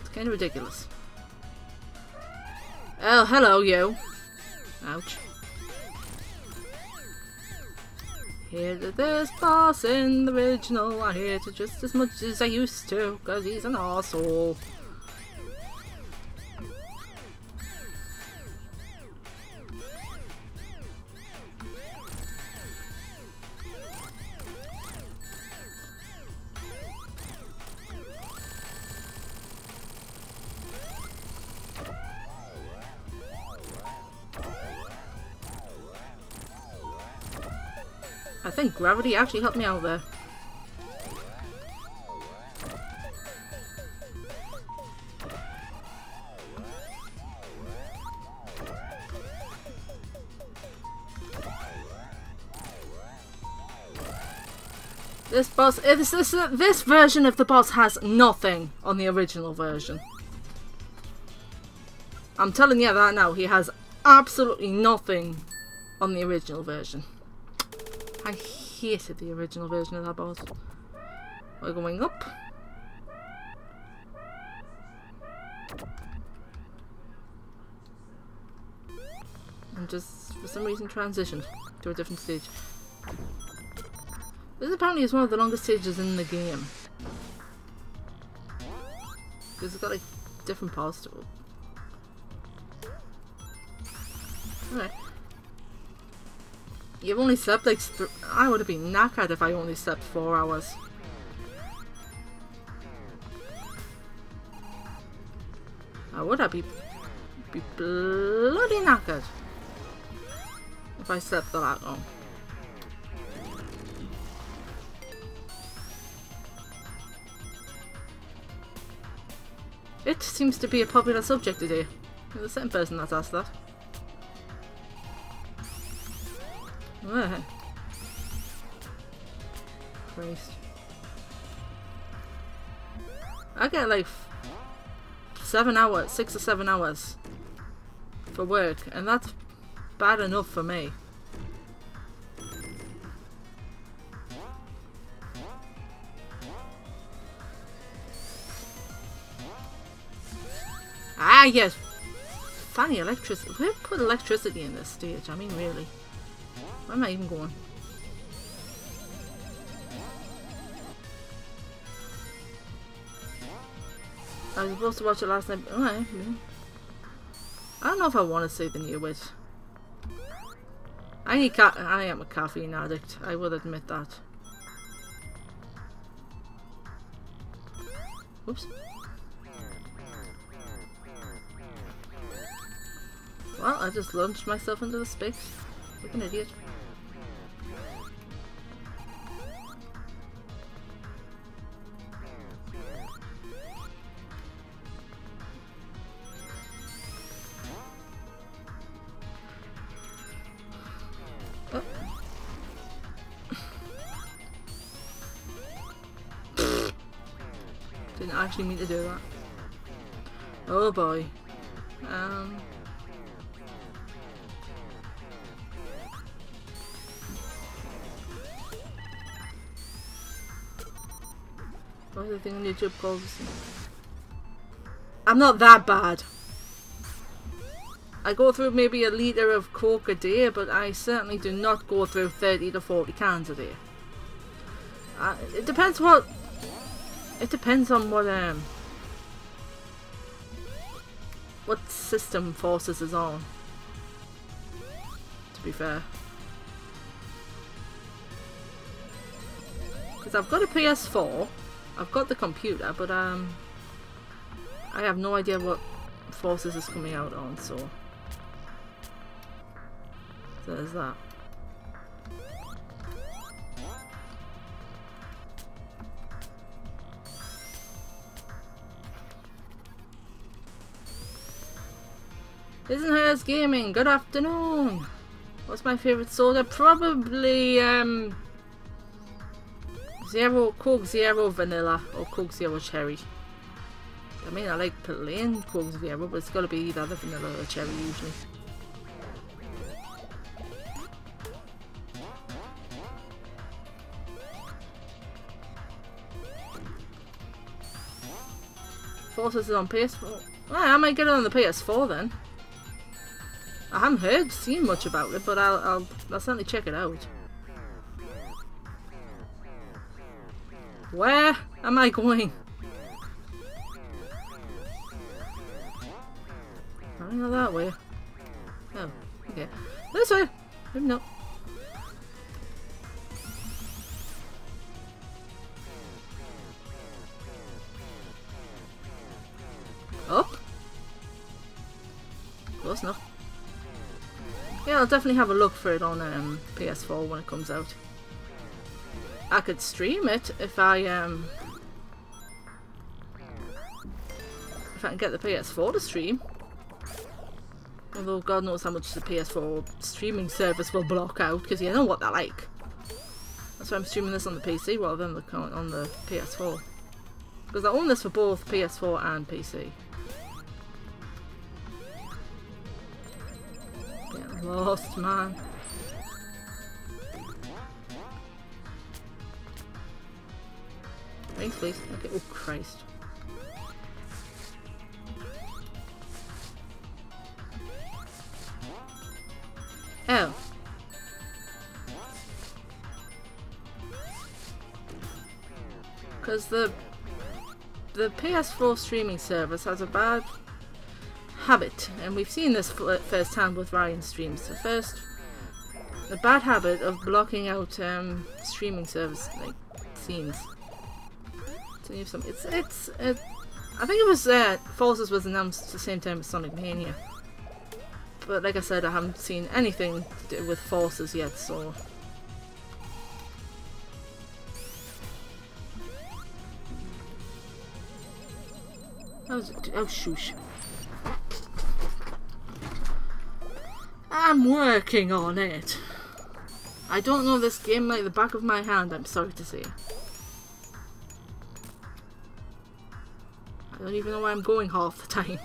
A: It's kind of ridiculous. Oh, hello, you. Ouch. Hated this boss in the original. I hate it just as much as I used to, because he's an arsehole. I think gravity actually helped me out there. This boss, this version of the boss has nothing on the original version. I'm telling you that now, he has absolutely nothing on the original version. I hated the original version of that boss. We're going up. And just, for some reason, transitioned to a different stage. This apparently is one of the longest stages in the game. Because it's got like different parts to it. Alright. You've only slept like... I would have been knackered if I only slept 4 hours. I would have be bloody knackered if I slept for that long. It seems to be a popular subject today. You're the second person that's asked that. Christ. I get like 7 hours, 6 or 7 hours for work, and that's bad enough for me. Ah, yes. Funny electricity. Who put electricity in this stage? I mean, really. Where am I even going? I was supposed to watch it last night. Alright. I don't know if I want to see the new wit. I am a caffeine addict. I will admit that. Oops. Well, I just launched myself into the space. Like an idiot. Oh. Didn't actually mean to do that. Oh boy. What's the thing on YouTube called? I'm not that bad. I go through maybe a litre of Coke a day, but I certainly do not go through 30 to 40 cans a day. It depends what... It depends on what system Forces is on, to be fair. Because I've got a PS4, I've got the computer, but I have no idea what Forces is coming out on, so there's that. Isn't Hers Gaming? Good afternoon. What's my favourite soda? Probably Coke Zero Vanilla or Coke Zero Cherry. I mean, I like plain Coke Zero, but it's got to be either the vanilla or the cherry usually. Forces is on PS4. Well, I might get it on the PS4 then. I haven't seen much about it, but I'll certainly check it out. Where am I going? I don't know that way. Oh, okay. This way! Maybe not. Up? Close enough. Yeah, I'll definitely have a look for it on PS4 when it comes out. I could stream it if I can get the PS4 to stream. Although God knows how much the PS4 streaming service will block out, because you know what they're like. That's why I'm streaming this on the PC rather than on the PS4. Because I own this for both PS4 and PC. Get lost, man. Thanks, please. Okay. Oh, Christ. Oh. Because the PS4 streaming service has a bad habit, and we've seen this firsthand with Ryan's streams. The bad habit of blocking out streaming service like scenes. So you have some. I think it was Forces was announced at the same time as Sonic Mania. But like I said, I haven't seen anything to do with Forces yet, so. Oh shoosh. I'm working on it. I don't know this game like the back of my hand, I'm sorry to say. I don't even know where I'm going half the time.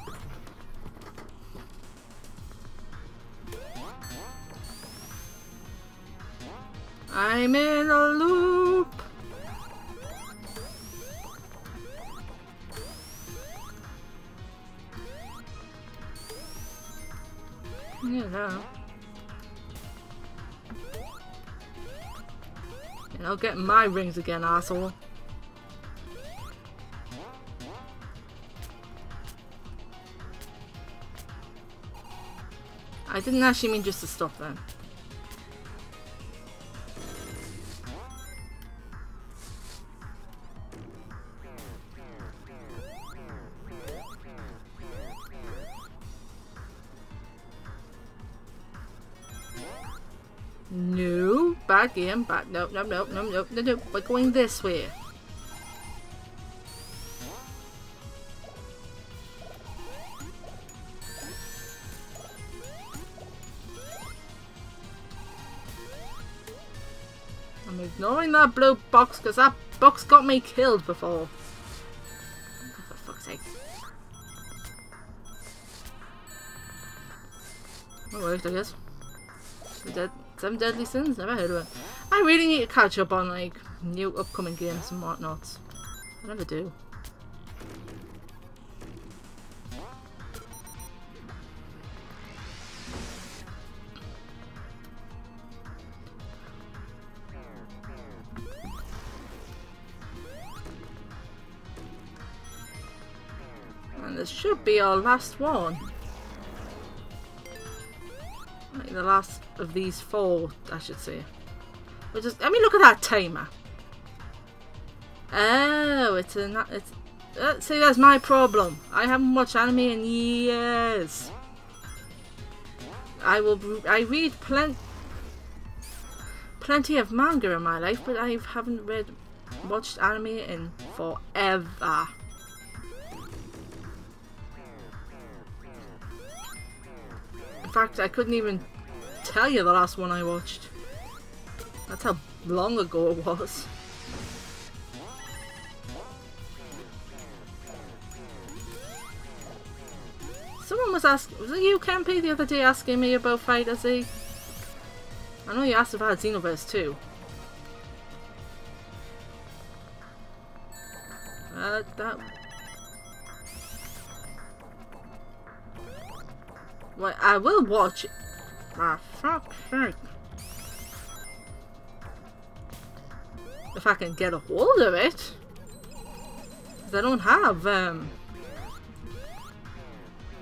A: I'm in a loop. Yeah. And I'll get my rings again, asshole. I didn't actually mean just to stop then. No, bad game, bad. Nope. We're going this way. I'm ignoring that blue box because that box got me killed before. For fuck's sake. Oh, worked, I guess. Seven Deadly Sins? Never heard of it. I really need to catch up on like new upcoming games and whatnot. I never do. And this should be our last one. Like the last of these 4, I should say. Which is, I mean, look at that timer. Oh, see, that's my problem. I haven't watched anime in years. I read plenty of manga in my life, but I haven't watched anime in forever. In fact, I couldn't even tell you the last one I watched. That's how long ago it was. Someone was asking, was it you, Campy, the other day asking me about Fighter Z? I know you asked if I had Xenoverse 2. Well, I will watch it. Ah, fuck's sake. If I can get a hold of it. Because I don't have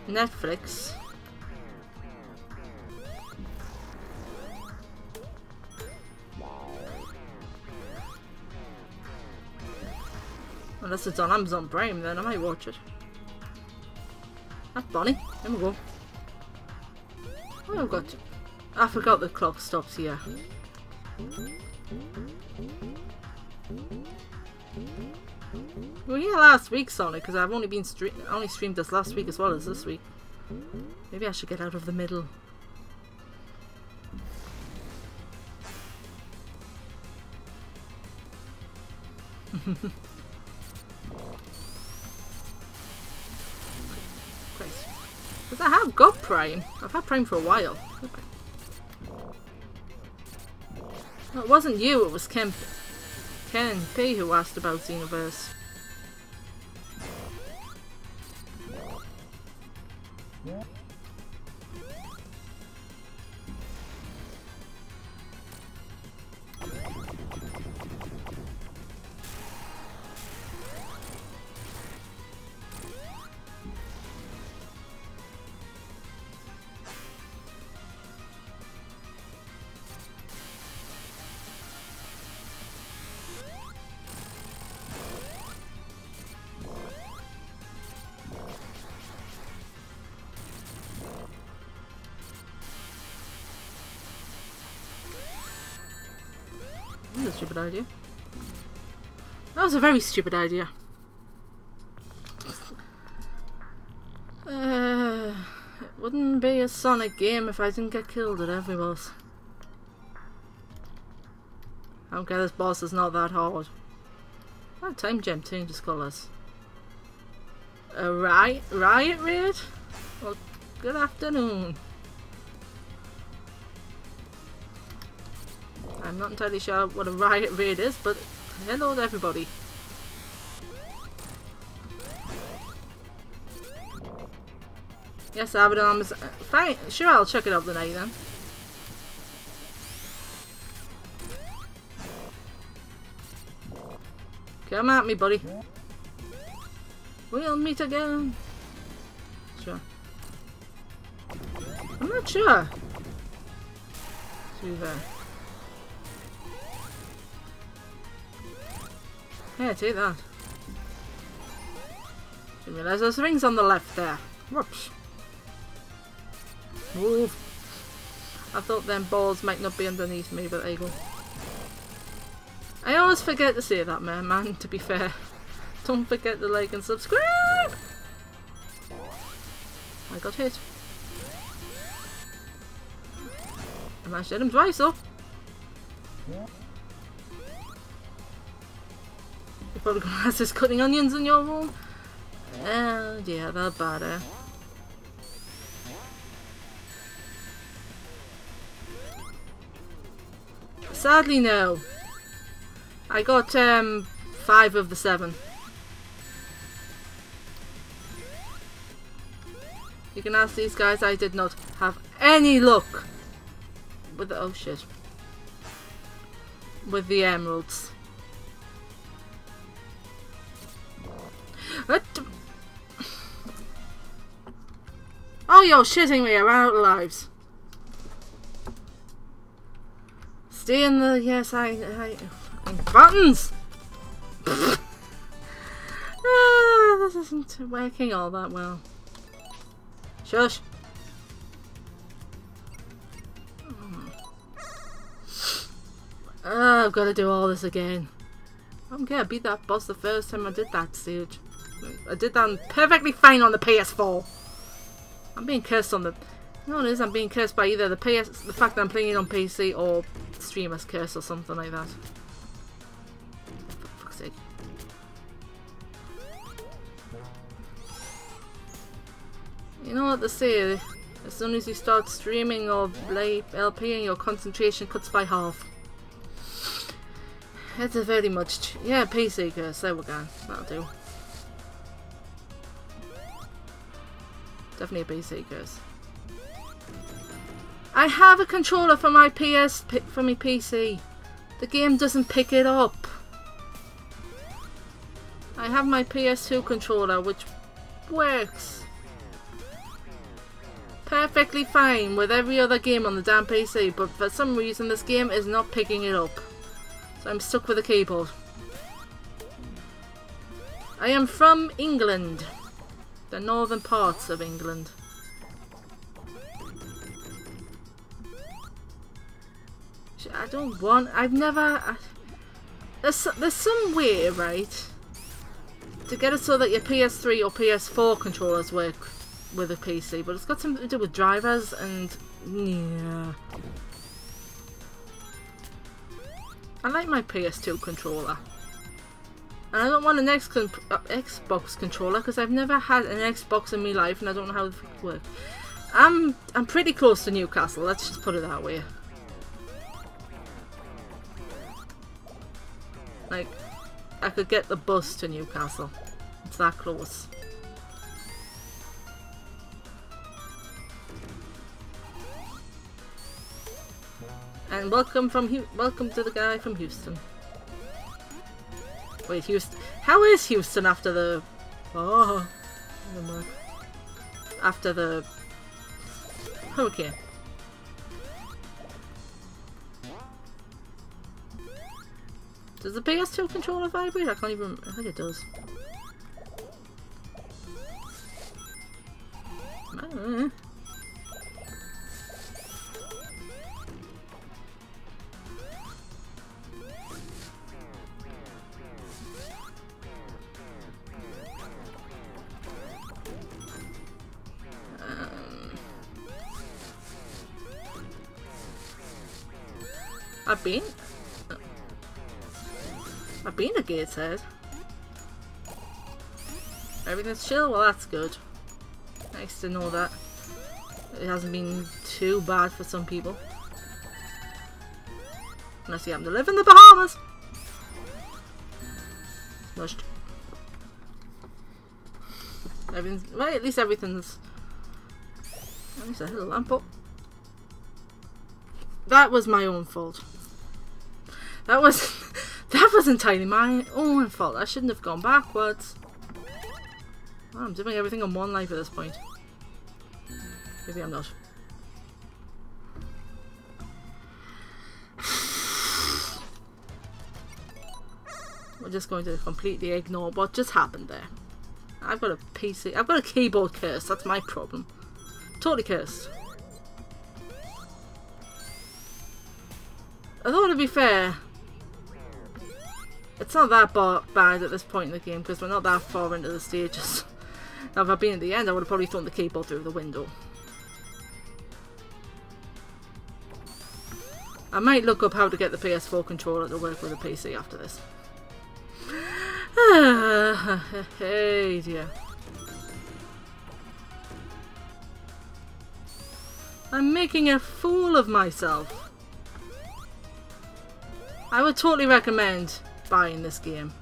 A: Netflix. Unless it's on Amazon Prime, then I might watch it. That's Bonnie. There we go. Oh, I've got... I forgot the clock stops here. We were here last week, Sonic, because I've only been only streamed this last week as well as this week. Maybe I should get out of the middle. Because I have got Prime. I've had Prime for a while. No, it wasn't you, it was Ken P who asked about Xenoverse. That was a stupid idea. That was a very stupid idea. It wouldn't be a Sonic game if I didn't get killed at every boss. I don't care, this boss is not that hard. That time gem changes colours. A riot raid? Well, good afternoon. I'm not entirely sure what a riot raid is, but hello to everybody. Yes, Abaddon is fine. Sure, I'll check it out tonight then. Come at me, buddy. We'll meet again. Sure. I'm not sure. See there. Yeah, take that. Didn't realise there's rings on the left there. Whoops. Move. I thought them balls might not be underneath me, but there you go. I always forget to say that, man, to be fair. Don't forget to like and subscribe! I got hit. I managed to hit him twice, though. You're probably going to ask us cutting onions in your room? Yeah, they're bad, eh? Sadly, no. I got 5 of the 7. You can ask these guys, I did not have any luck with the, oh shit, with the emeralds. Oh, you're shitting me, I'm out of lives. Stay in the, yes, I buttons! This isn't working all that well. Shush! I've got to do all this again. I don't care, I beat that boss the first time I did that stage. I did that perfectly fine on the PS4. I'm being cursed on the... You know what it is? I'm being cursed by either the fact that I'm playing it on PC or streamer's curse or something like that. For fuck's sake. You know what they say? As soon as you start streaming or play LPing, your concentration cuts by half. It's a very much... Yeah, PC curse. There we go. That'll do. Definitely a PC curse. I have a controller for my PC. The game doesn't pick it up. I have my PS2 controller, which works perfectly fine with every other game on the damn PC, but for some reason this game is not picking it up. So I'm stuck with a keyboard. I am from England. The northern parts of England. I don't want... I've never... There's some way, right, to get it so that your PS3 or PS4 controllers work with a PC, but it's got something to do with drivers and... yeah. I like my PS2 controller. And I don't want an Xbox controller because I've never had an Xbox in my life and I don't know how it works. I'm pretty close to Newcastle, let's just put it that way. Like, I could get the bus to Newcastle. It's that close. And welcome to the guy from Houston. Wait, Houston. How is Houston after the... oh, never mind. After the hurricane? Does the PS2 controller vibrate? I can't even... I think it does. I don't know. I've been to Gateshead. Everything's chill? Well, that's good. Nice to know that. It hasn't been too bad for some people. Unless you happen to live in the Bahamas. Mushed. Everything's... well, at least everything's... at least I hit a lamp up. That was my own fault. That was entirely my own fault. I shouldn't have gone backwards. Oh, I'm doing everything on one life at this point. Maybe I'm not. We're just going to completely ignore what just happened there. I've got a PC. I've got a keyboard curse. That's my problem. Totally cursed. Although, to be fair, it's not that bad at this point in the game because we're not that far into the stages. Now, if I'd been at the end, I would have probably thrown the keyboard through the window. I might look up how to get the PS4 controller to work with a PC after this. Hey dear. I'm making a fool of myself. I would totally recommend buying this game.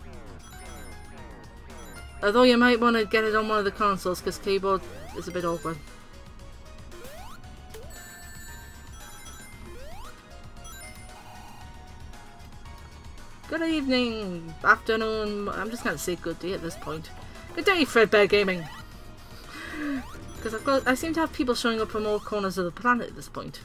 A: Although you might want to get it on one of the consoles because keyboard is a bit awkward. Good evening, afternoon, I'm just going to say good day at this point. Good day, Fredbear Gaming! Because I seem to have people showing up from all corners of the planet at this point.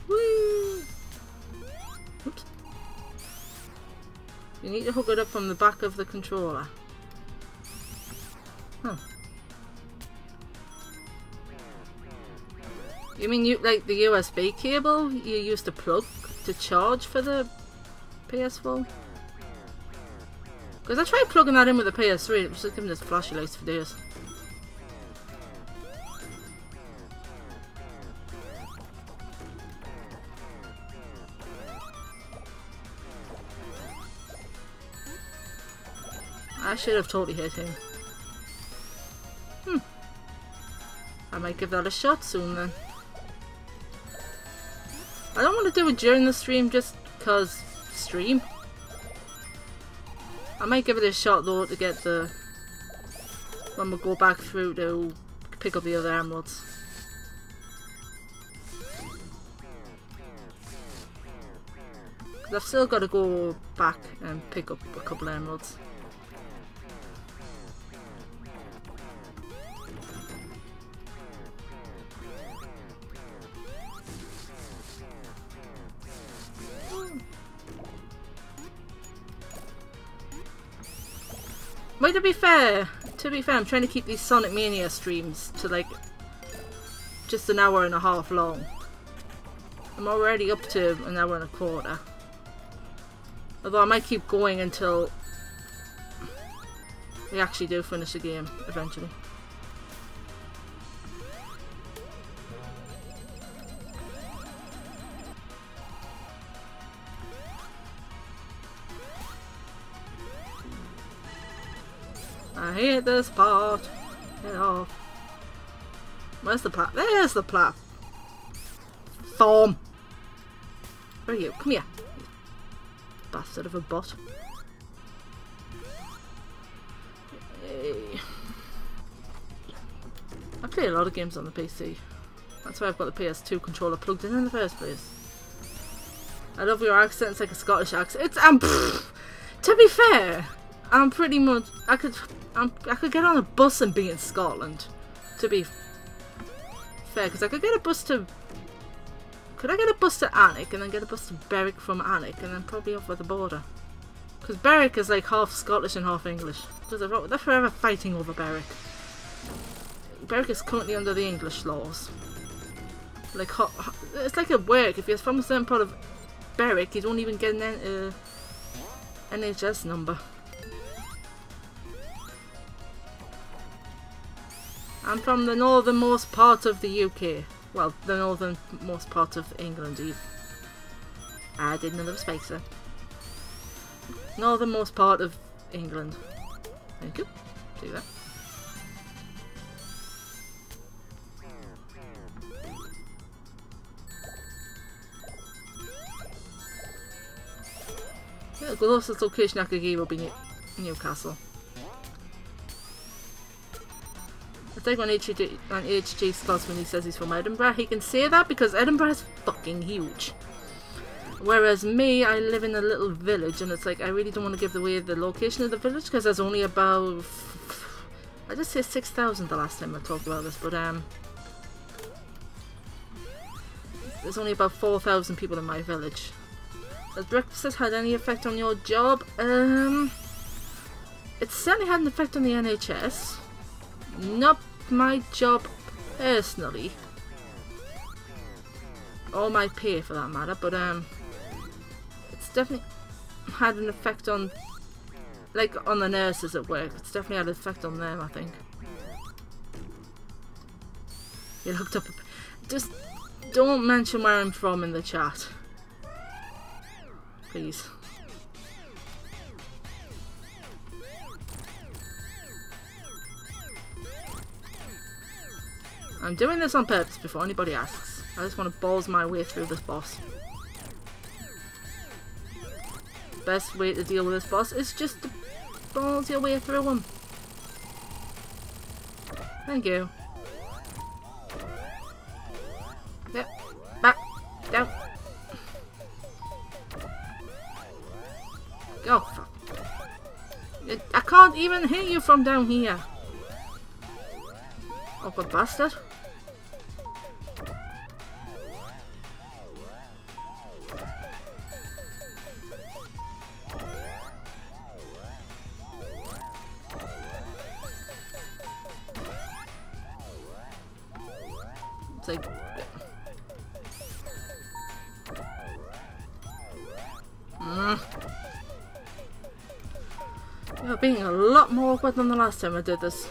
A: Whee! Oops. You need to hook it up from the back of the controller. Huh. You mean like the USB cable you used to plug to charge for the PS4? Because I tried plugging that in with the PS3, it was just giving us flashy lights for days. I should have totally hit him. I might give that a shot soon then. I don't want to do it during the stream just because stream. I might give it a shot though to get the... when we go back through to pick up the other emeralds. Because I've still got to go back and pick up a couple of emeralds. Well, to be fair, I'm trying to keep these Sonic Mania streams to like just an hour and a half long. I'm already up to an hour and a quarter. Although I might keep going until we actually do finish the game eventually. I hate this part. Get off. Where's the plat? There's the plat. Thorn. Where are you? Come here. Bastard of a bot. Hey. I play a lot of games on the PC. That's why I've got the PS2 controller plugged in the first place. I love your accent. It's like a Scottish accent. It's to be fair, I'm pretty much I could get on a bus and be in Scotland. To be fair, because I could get a bus to. Could I get a bus to Alnwick and then get a bus to Berwick from Alnwick and then probably off at the border? Because Berwick is like half Scottish and half English. They're forever fighting over Berwick. Berwick is currently under the English laws. Like, it's like at work. If you're from a certain part of Berwick, you don't even get an NHS number. I'm from the northernmost part of the UK. Well, the northernmost part of England, Eve. I did another space there. Northernmost part of England. Thank you. Do that. Yeah, the closest location I could give will be Newcastle. It's like when HG Scots when he says he's from Edinburgh. He can say that because Edinburgh is fucking huge. Whereas me, I live in a little village and it's like I really don't want to give away the location of the village because there's only about... I just say 6,000 the last time I talked about this, but there's only about 4,000 people in my village. Has breakfast had any effect on your job? It certainly had an effect on the NHS. Not my job personally, or my pay for that matter, but it's definitely had an effect on, like, on the nurses at work. It's definitely had an effect on them, I think. You looked up. Just don't mention where I'm from in the chat, please. I'm doing this on purpose before anybody asks. I just want to balls my way through this boss. Best way to deal with this boss is just to balls your way through him. Thank you. Yep. Back. Down. Go. Fuck. I can't even hit you from down here. Awkward bastard. It's like... You're being a lot more awkward than the last time I did this.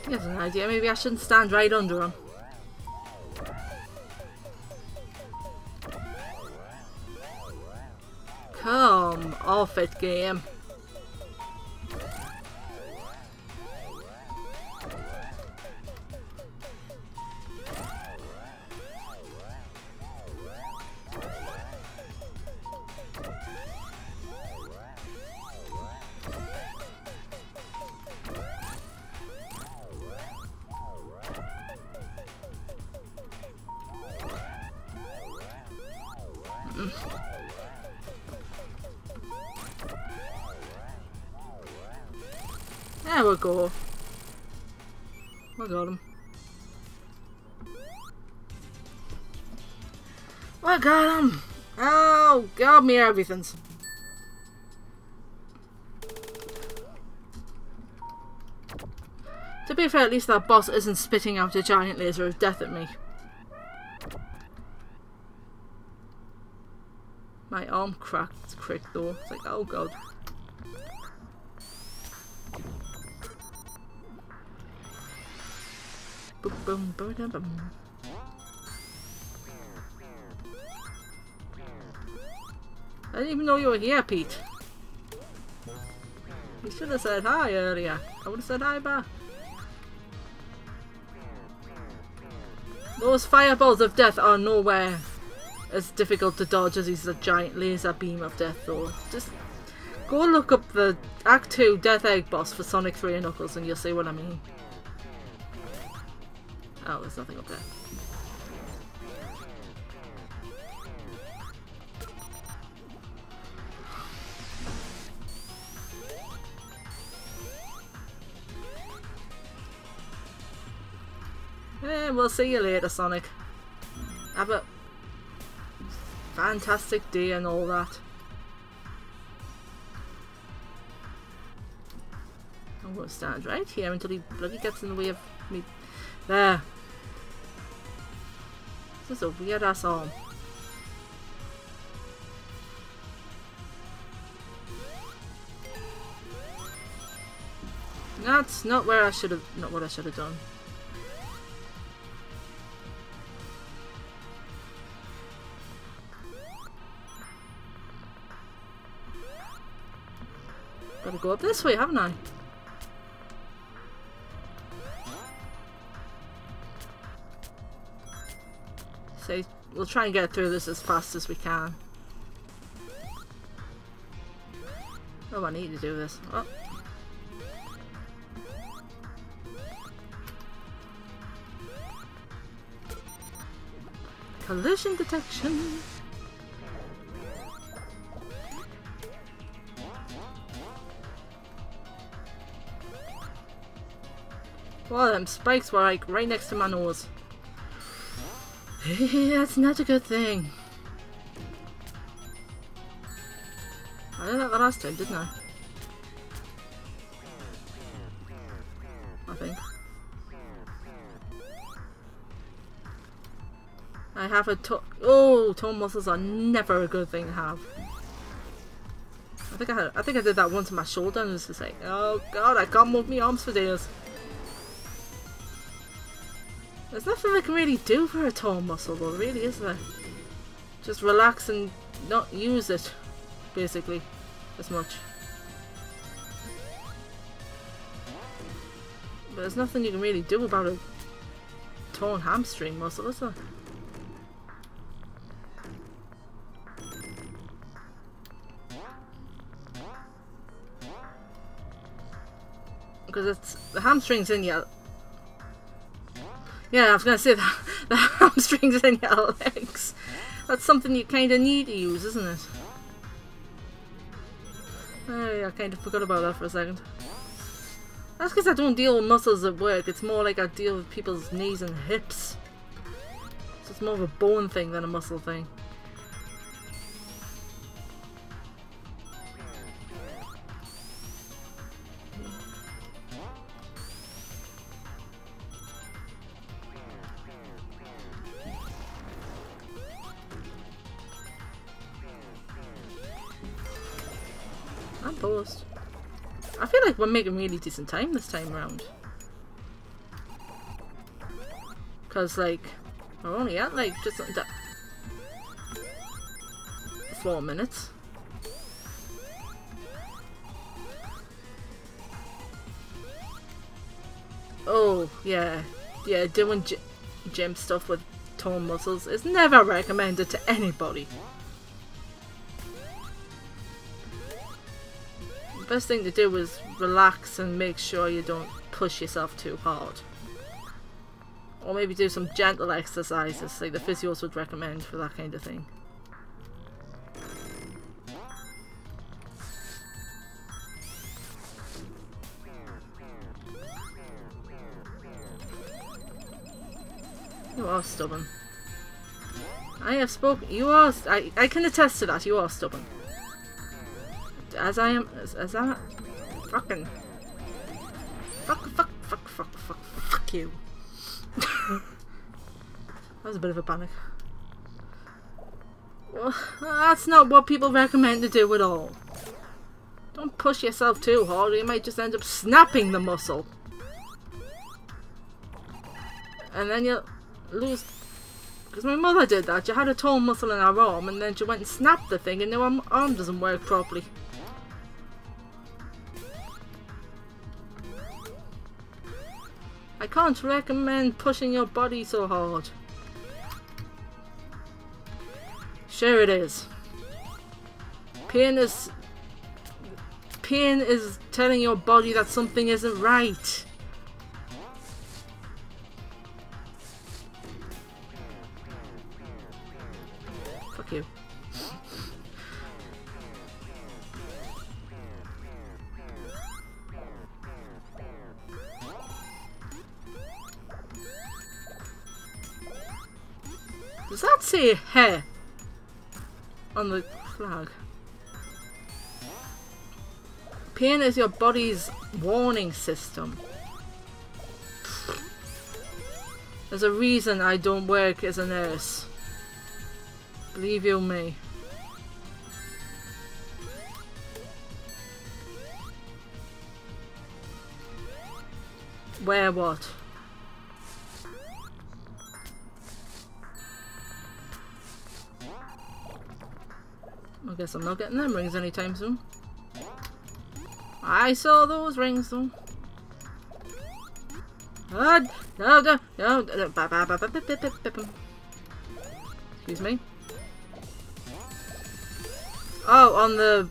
A: Here's an idea. Maybe I shouldn't stand right under him. Come off it, game. There we go. I got him. I got him! Oh, God, me everything's. To be fair, at least that boss isn't spitting out a giant laser of death at me. My arm cracked quick though. It's like, oh God. Boom, boom, boom, boom, boom. I didn't even know you were here, Pete. You should have said hi earlier. I would have said hi back. Those fireballs of death are nowhere as difficult to dodge as he's a giant laser beam of death though. Just go look up the Act 2 Death Egg boss for Sonic 3 and Knuckles and you'll see what I mean. Oh, there's nothing up there. Yeah, we'll see you later, Sonic. Have a fantastic day and all that. I'm going to stand right here until he bloody gets in the way of me. There. This is a weird ass arm. That's not where I should have. Not what I should have done. Gotta go up this way, haven't I? So we'll try and get through this as fast as we can. Oh, I need to do this. Oh. Collision detection. Well, them spikes were like right next to my nose. That's not a good thing. I did that the last time, didn't I? I think. I have a tone muscles are never a good thing to have. I think I did that once on my shoulder and it was just like, oh God, I can't move my arms for days. There's nothing I can really do for a tone muscle though, really, is there? Just relax and not use it, basically, as much. But there's nothing you can really do about a torn hamstring muscle, is there? Because it's the hamstrings in your... Yeah, I was going to say that the hamstrings in your legs. That's something you kind of need to use, isn't it? Oh, yeah, I kind of forgot about that for a second. That's because I don't deal with muscles at work. It's more like I deal with people's knees and hips. So it's more of a bone thing than a muscle thing. I'm paused. I feel like we're making really decent time this time around. Because, like, we're only at, like, just 4 minutes. Oh, yeah. Yeah, doing gym stuff with torn muscles is never recommended to anybody. The best thing to do is relax and make sure you don't push yourself too hard. Or maybe do some gentle exercises like the physios would recommend for that kind of thing. You are stubborn. I have spoken. You are. I can attest to that. You are stubborn. As I am. As I. Fucking. Fuck you. That was a bit of a panic. Well, that's not what people recommend to do at all. Don't push yourself too hard, or you might just end up snapping the muscle. And then you'll lose. Because my mother did that. She had a torn muscle in her arm, and then she went and snapped the thing, and now her arm doesn't work properly. I can't recommend pushing your body so hard. Sure it is. Pain is telling your body that something isn't right. Fuck you. Does that say hair on the flag? Pain is your body's warning system. There's a reason I don't work as a nurse. Believe you me. Where what? I guess I'm not getting them rings anytime soon. I saw those rings though. No. Excuse me. Oh, on the...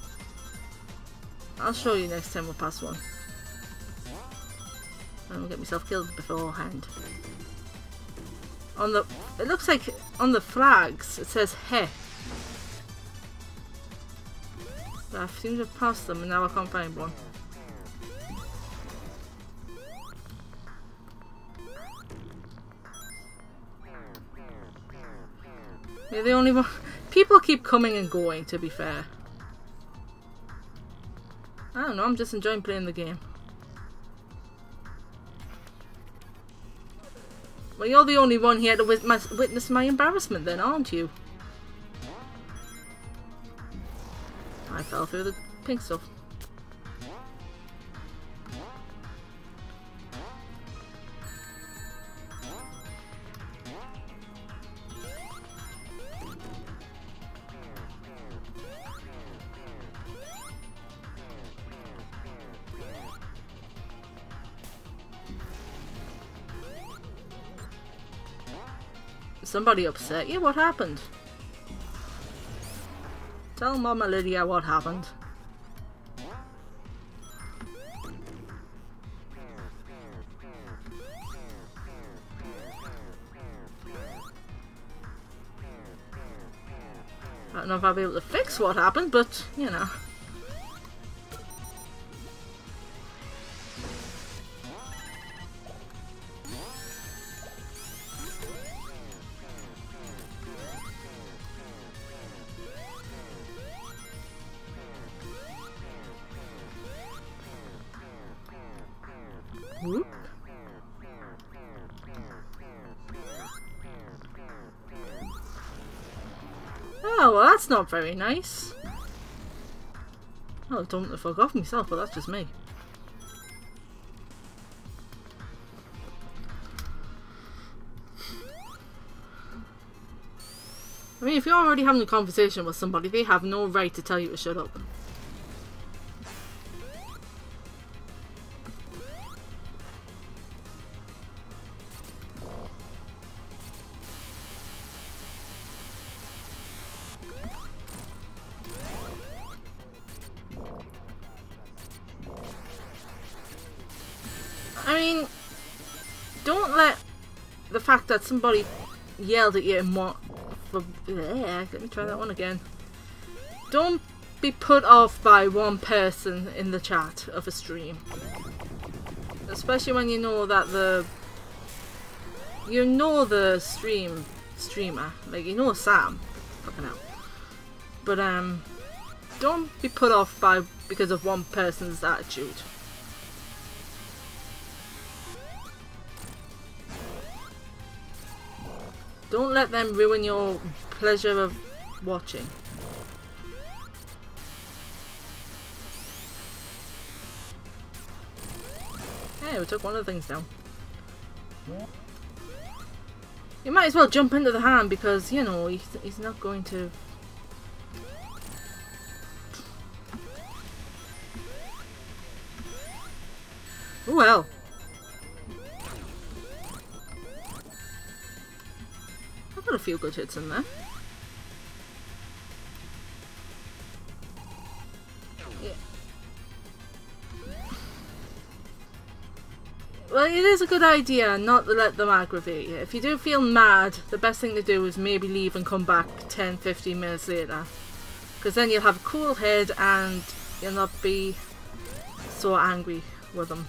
A: I'll show you next time we'll pass one. I don't get myself killed beforehand. On the... It looks like on the flags it says heh. I seem to have passed them and now I can't find one. You're the only one. People keep coming and going, to be fair. I don't know, I'm just enjoying playing the game. Well, you're the only one here to witness my embarrassment then, aren't you? I fell through the pink stuff. Somebody upset you? What happened? Tell Mama Lydia what happened. I don't know if I'll be able to fix what happened, but, you know. Whoop. Oh, well that's not very nice. I'll dump the fuck off myself, but that's just me. I mean, if you're already having a conversation with somebody, they have no right to tell you to shut up. I mean, don't let the fact that somebody yelled at you and what... Let me try that one again. Don't be put off by one person in the chat of a stream. Especially when you know that you know the streamer, like you know Sam, fucking hell. But don't be put off because of one person's attitude. Don't let them ruin your pleasure of watching. Hey, we took one of the things down. You might as well jump into the hand because, you know, he's not going to... Oh well. I've got a few good hits in there. Yeah. Well, it is a good idea not to let them aggravate you. If you do feel mad, the best thing to do is maybe leave and come back 10-15 minutes later. Because then you'll have a cool head and you'll not be so angry with them.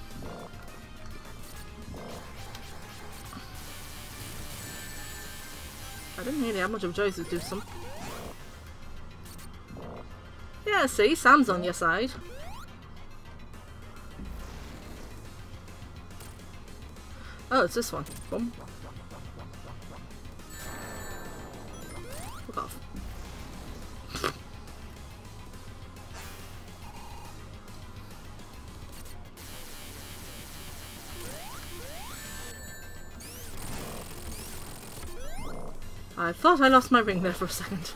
A: I didn't really have much of a choice to do some. Yeah, see, Sam's on your side. Oh, it's this one. Boom. Fuck off. I thought I lost my ring there for a second.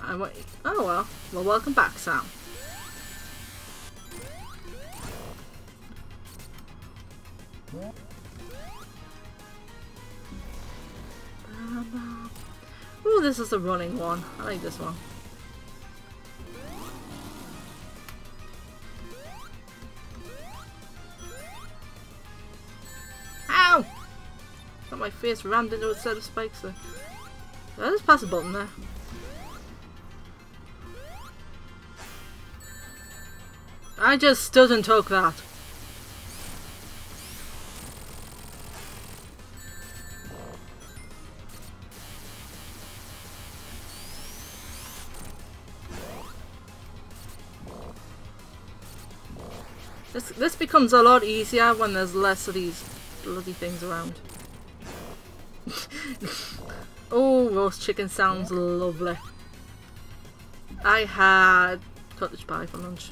A: Oh well. Well, welcome back, Sam. Ooh, this is a running one. I like this one. Ow! Got my face rammed into a set of spikes there. Did I just pass a button there? I just stood and took that. This becomes a lot easier when there's less of these bloody things around. Oh, roast chicken sounds lovely. I had cottage pie for lunch.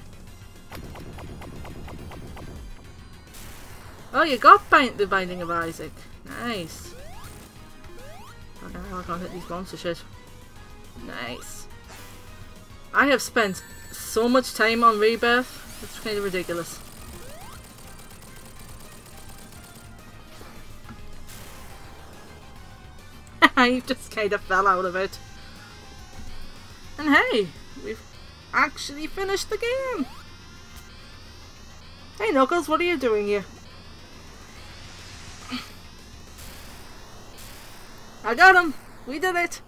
A: Oh, you got the Binding of Isaac. Nice. Okay, I can't hit these monster shit. Nice. I have spent so much time on Rebirth. It's kind of ridiculous. I just kind of fell out of it. And hey, we've actually finished the game. Hey Knuckles, what are you doing here? I got him! We did it!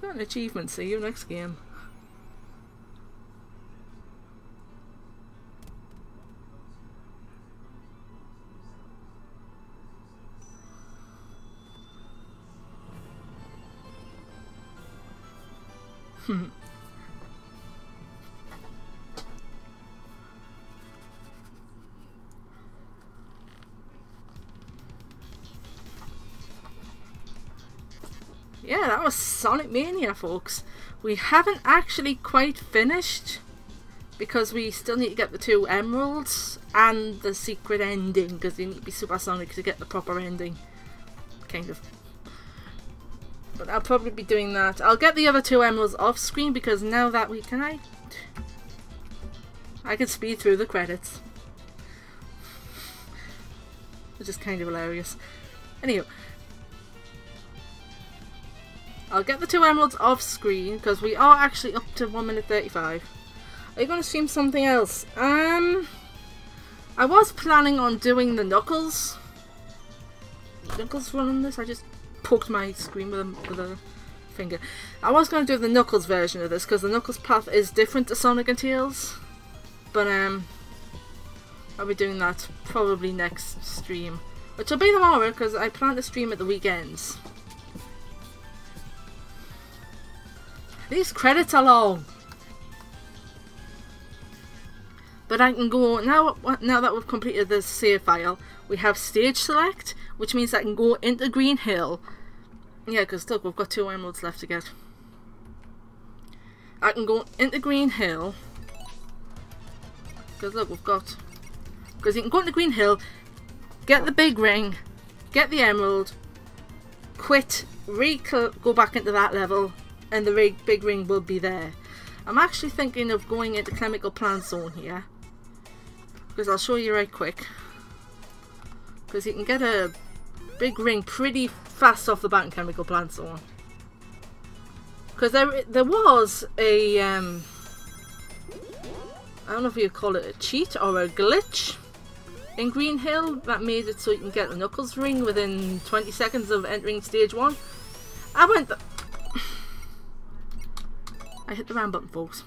A: Got an achievement, see you next game. Yeah, that was Sonic Mania, folks. We haven't actually quite finished because we still need to get the 2 emeralds and the secret ending because you need to be supersonic to get the proper ending. Kind of. But I'll probably be doing that. I'll get the other 2 emeralds off screen because now that we can I can speed through the credits. Which is kind of hilarious. Anyway. I'll get the 2 emeralds off screen because we are actually up to 1 minute 35. Are you going to stream something else? I was planning on doing the Knuckles. Knuckles running this? I just poked my screen with a finger. I was going to do the Knuckles version of this because the Knuckles path is different to Sonic and Tails. but I'll be doing that probably next stream, which will be tomorrow because I plan to stream at the weekends. These credits are long. But I can go, now that we've completed this save file, we have stage select, which means I can go into Green Hill. Yeah, because look, we've got 2 emeralds left to get. I can go into Green Hill. Because look, we've got... Because you can go into Green Hill, get the big ring, get the emerald, quit, go back into that level, and the big ring will be there. I'm actually thinking of going into Chemical Plant Zone here. Because I'll show you right quick. Because you can get a big ring pretty fast off the bat in Chemical Plant Zone. Because there was a... I don't know if you call it a cheat or a glitch in Green Hill that made it so you can get the Knuckles ring within 20 seconds of entering stage 1. I went... I hit the round button, folks.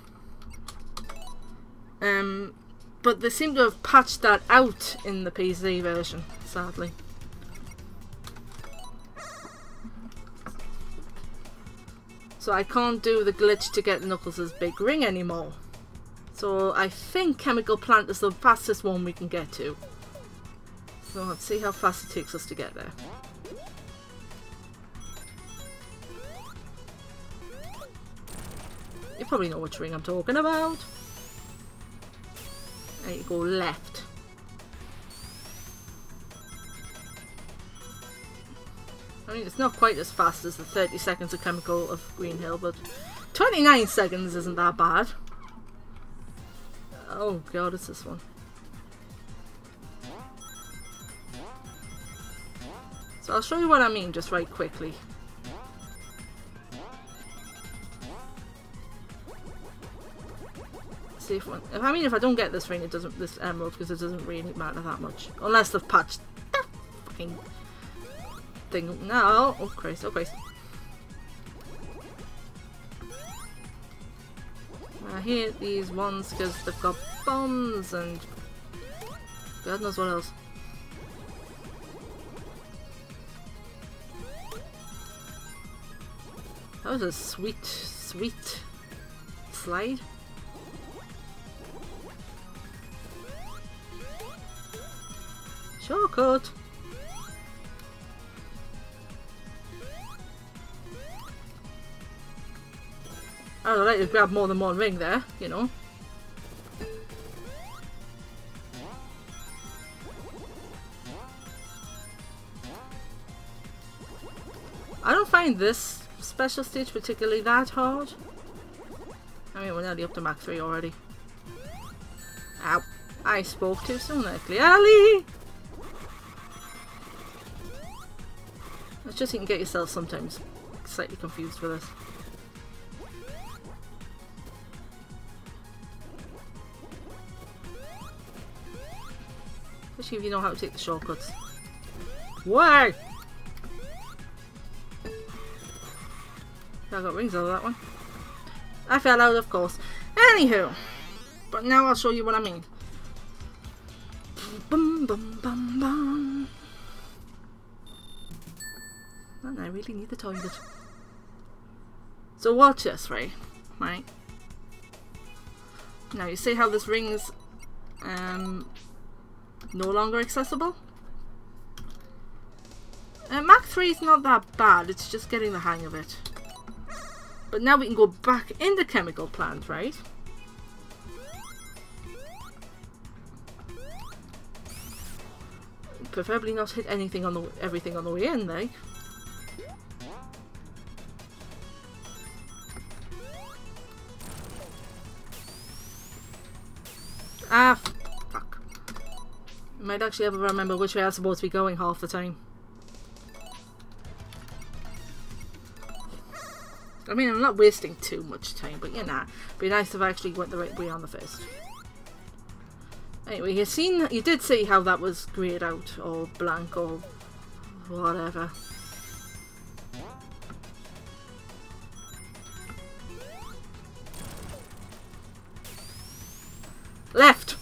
A: But they seem to have patched that out in the PC version, sadly. So I can't do the glitch to get Knuckles' big ring anymore. So I think Chemical Plant is the fastest one we can get to. So let's see how fast it takes us to get there. You probably know which ring I'm talking about. There you go, left. I mean, it's not quite as fast as the 30 seconds of Chemical of Green Hill, but 29 seconds isn't that bad. Oh god, it's this one. So I'll show you what I mean just right quickly. See if I don't get this ring, it doesn't, this emerald, because it doesn't really matter that much, unless they've patched the fucking thing. No, oh Christ, oh Christ. I hate these ones because they've got bombs and God knows what else. That was a sweet, sweet slide. Shortcut. I'd like to grab more than one ring there, you know. I don't find this special stage particularly that hard. I mean, we're nearly up to Mach 3 already. Ow. I spoke too soon there, clearly. It's just you can get yourself sometimes slightly confused with this. Especially if you know how to take the shortcuts. Why? I got rings out of that one. I fell out, of course. Anywho, but now I'll show you what I mean. Bum, bum, bum, bum. And I really need the toilet. So watch this, right? Right. Now you see how this ring is no longer accessible? Mach 3 is not that bad, it's just getting the hang of it. But now we can go back into Chemical Plant, right? Preferably not hit anything on everything on the way in, like. Ah, fuck. I might actually ever remember which way I'm supposed to be going half the time. I mean, I'm not wasting too much time, but you know, it'd be nice if I actually went the right way on the first. Anyway, you did see how that was grayed out, or blank, or whatever. Left!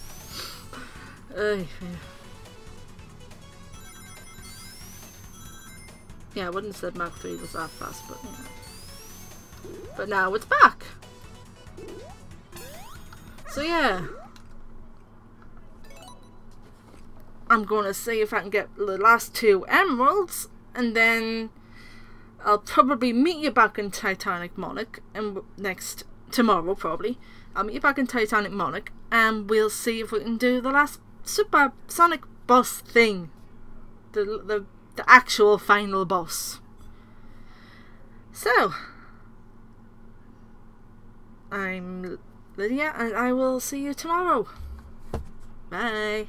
A: Yeah, I wouldn't have said Mark 3 was that fast, but yeah. But now it's back! So yeah. I'm going to see if I can get the last 2 emeralds, and then I'll probably meet you back in Titanic Monarch, and tomorrow probably. I'll meet you back in Titanic Monarch, and we'll see if we can do the last Super Sonic boss thing. The actual final boss. So, I'm Lydia, and I will see you tomorrow. Bye.